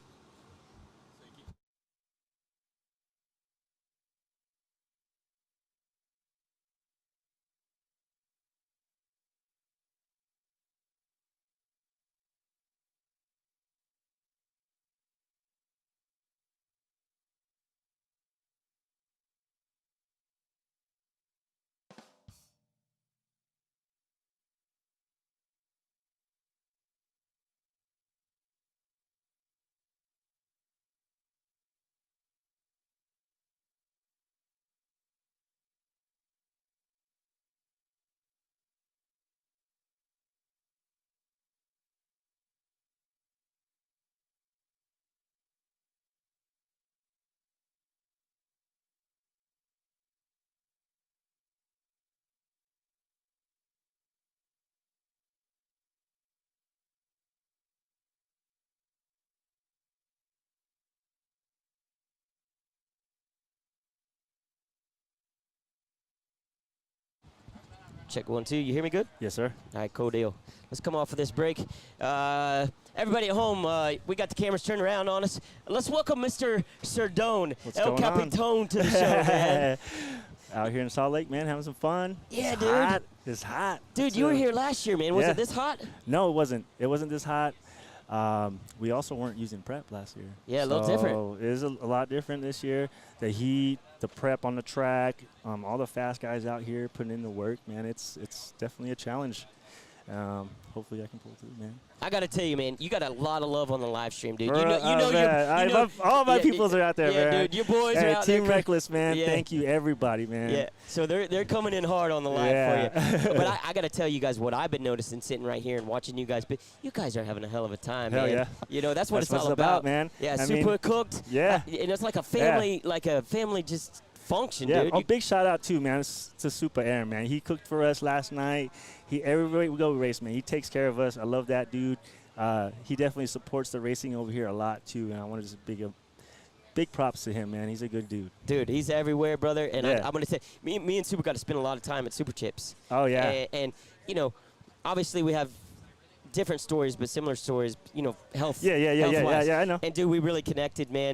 Check 1, 2. You hear me good? Yes, sir. All right, cool deal. Let's come off of this break. Everybody at home, we got the cameras turned around on us. Let's welcome Mr. Sardone, What's El going on? Capitan to the show, man. Out here in Salt Lake, man, having some fun. Yeah, it's dude. Hot. It's hot. Dude, you were here last year, man. Was yeah. it this hot? No, it wasn't. It wasn't this hot. We also weren't using prep last year. Yeah, a little different. It is a lot different this year. The heat, the prep on the track, all the fast guys out here putting in the work, man. It's definitely a challenge. Hopefully I can pull through, man. I got to tell you, man, you got a lot of love on the live stream, dude. All my peoples are out there, yeah, man. Dude, your boys are out there. Team Reckless, man. Yeah. Thank you, everybody, man. Yeah, so they're coming in hard on the live for you. But I got to tell you guys what I've been noticing sitting right here and watching you guys. But you guys are having a hell of a time, hell man. Yeah. You know, that's what it's all about, man. Yeah, I super mean, cooked. Yeah. And it's like a family, just function, yeah. dude. Oh, big shout out too, man, to Super Air, man. He cooked for us last night. Everywhere we go race, man. He takes care of us. I love that dude. He definitely supports the racing over here a lot too, and I want to just big props to him, man. He's a good dude. Dude, he's everywhere, brother. And yeah. I'm going to say, me and Super got to spend a lot of time at Super Chips. Oh, yeah. And you know, obviously we have different stories, but similar stories, you know, health. Yeah, I know. And, dude, we really connected, man.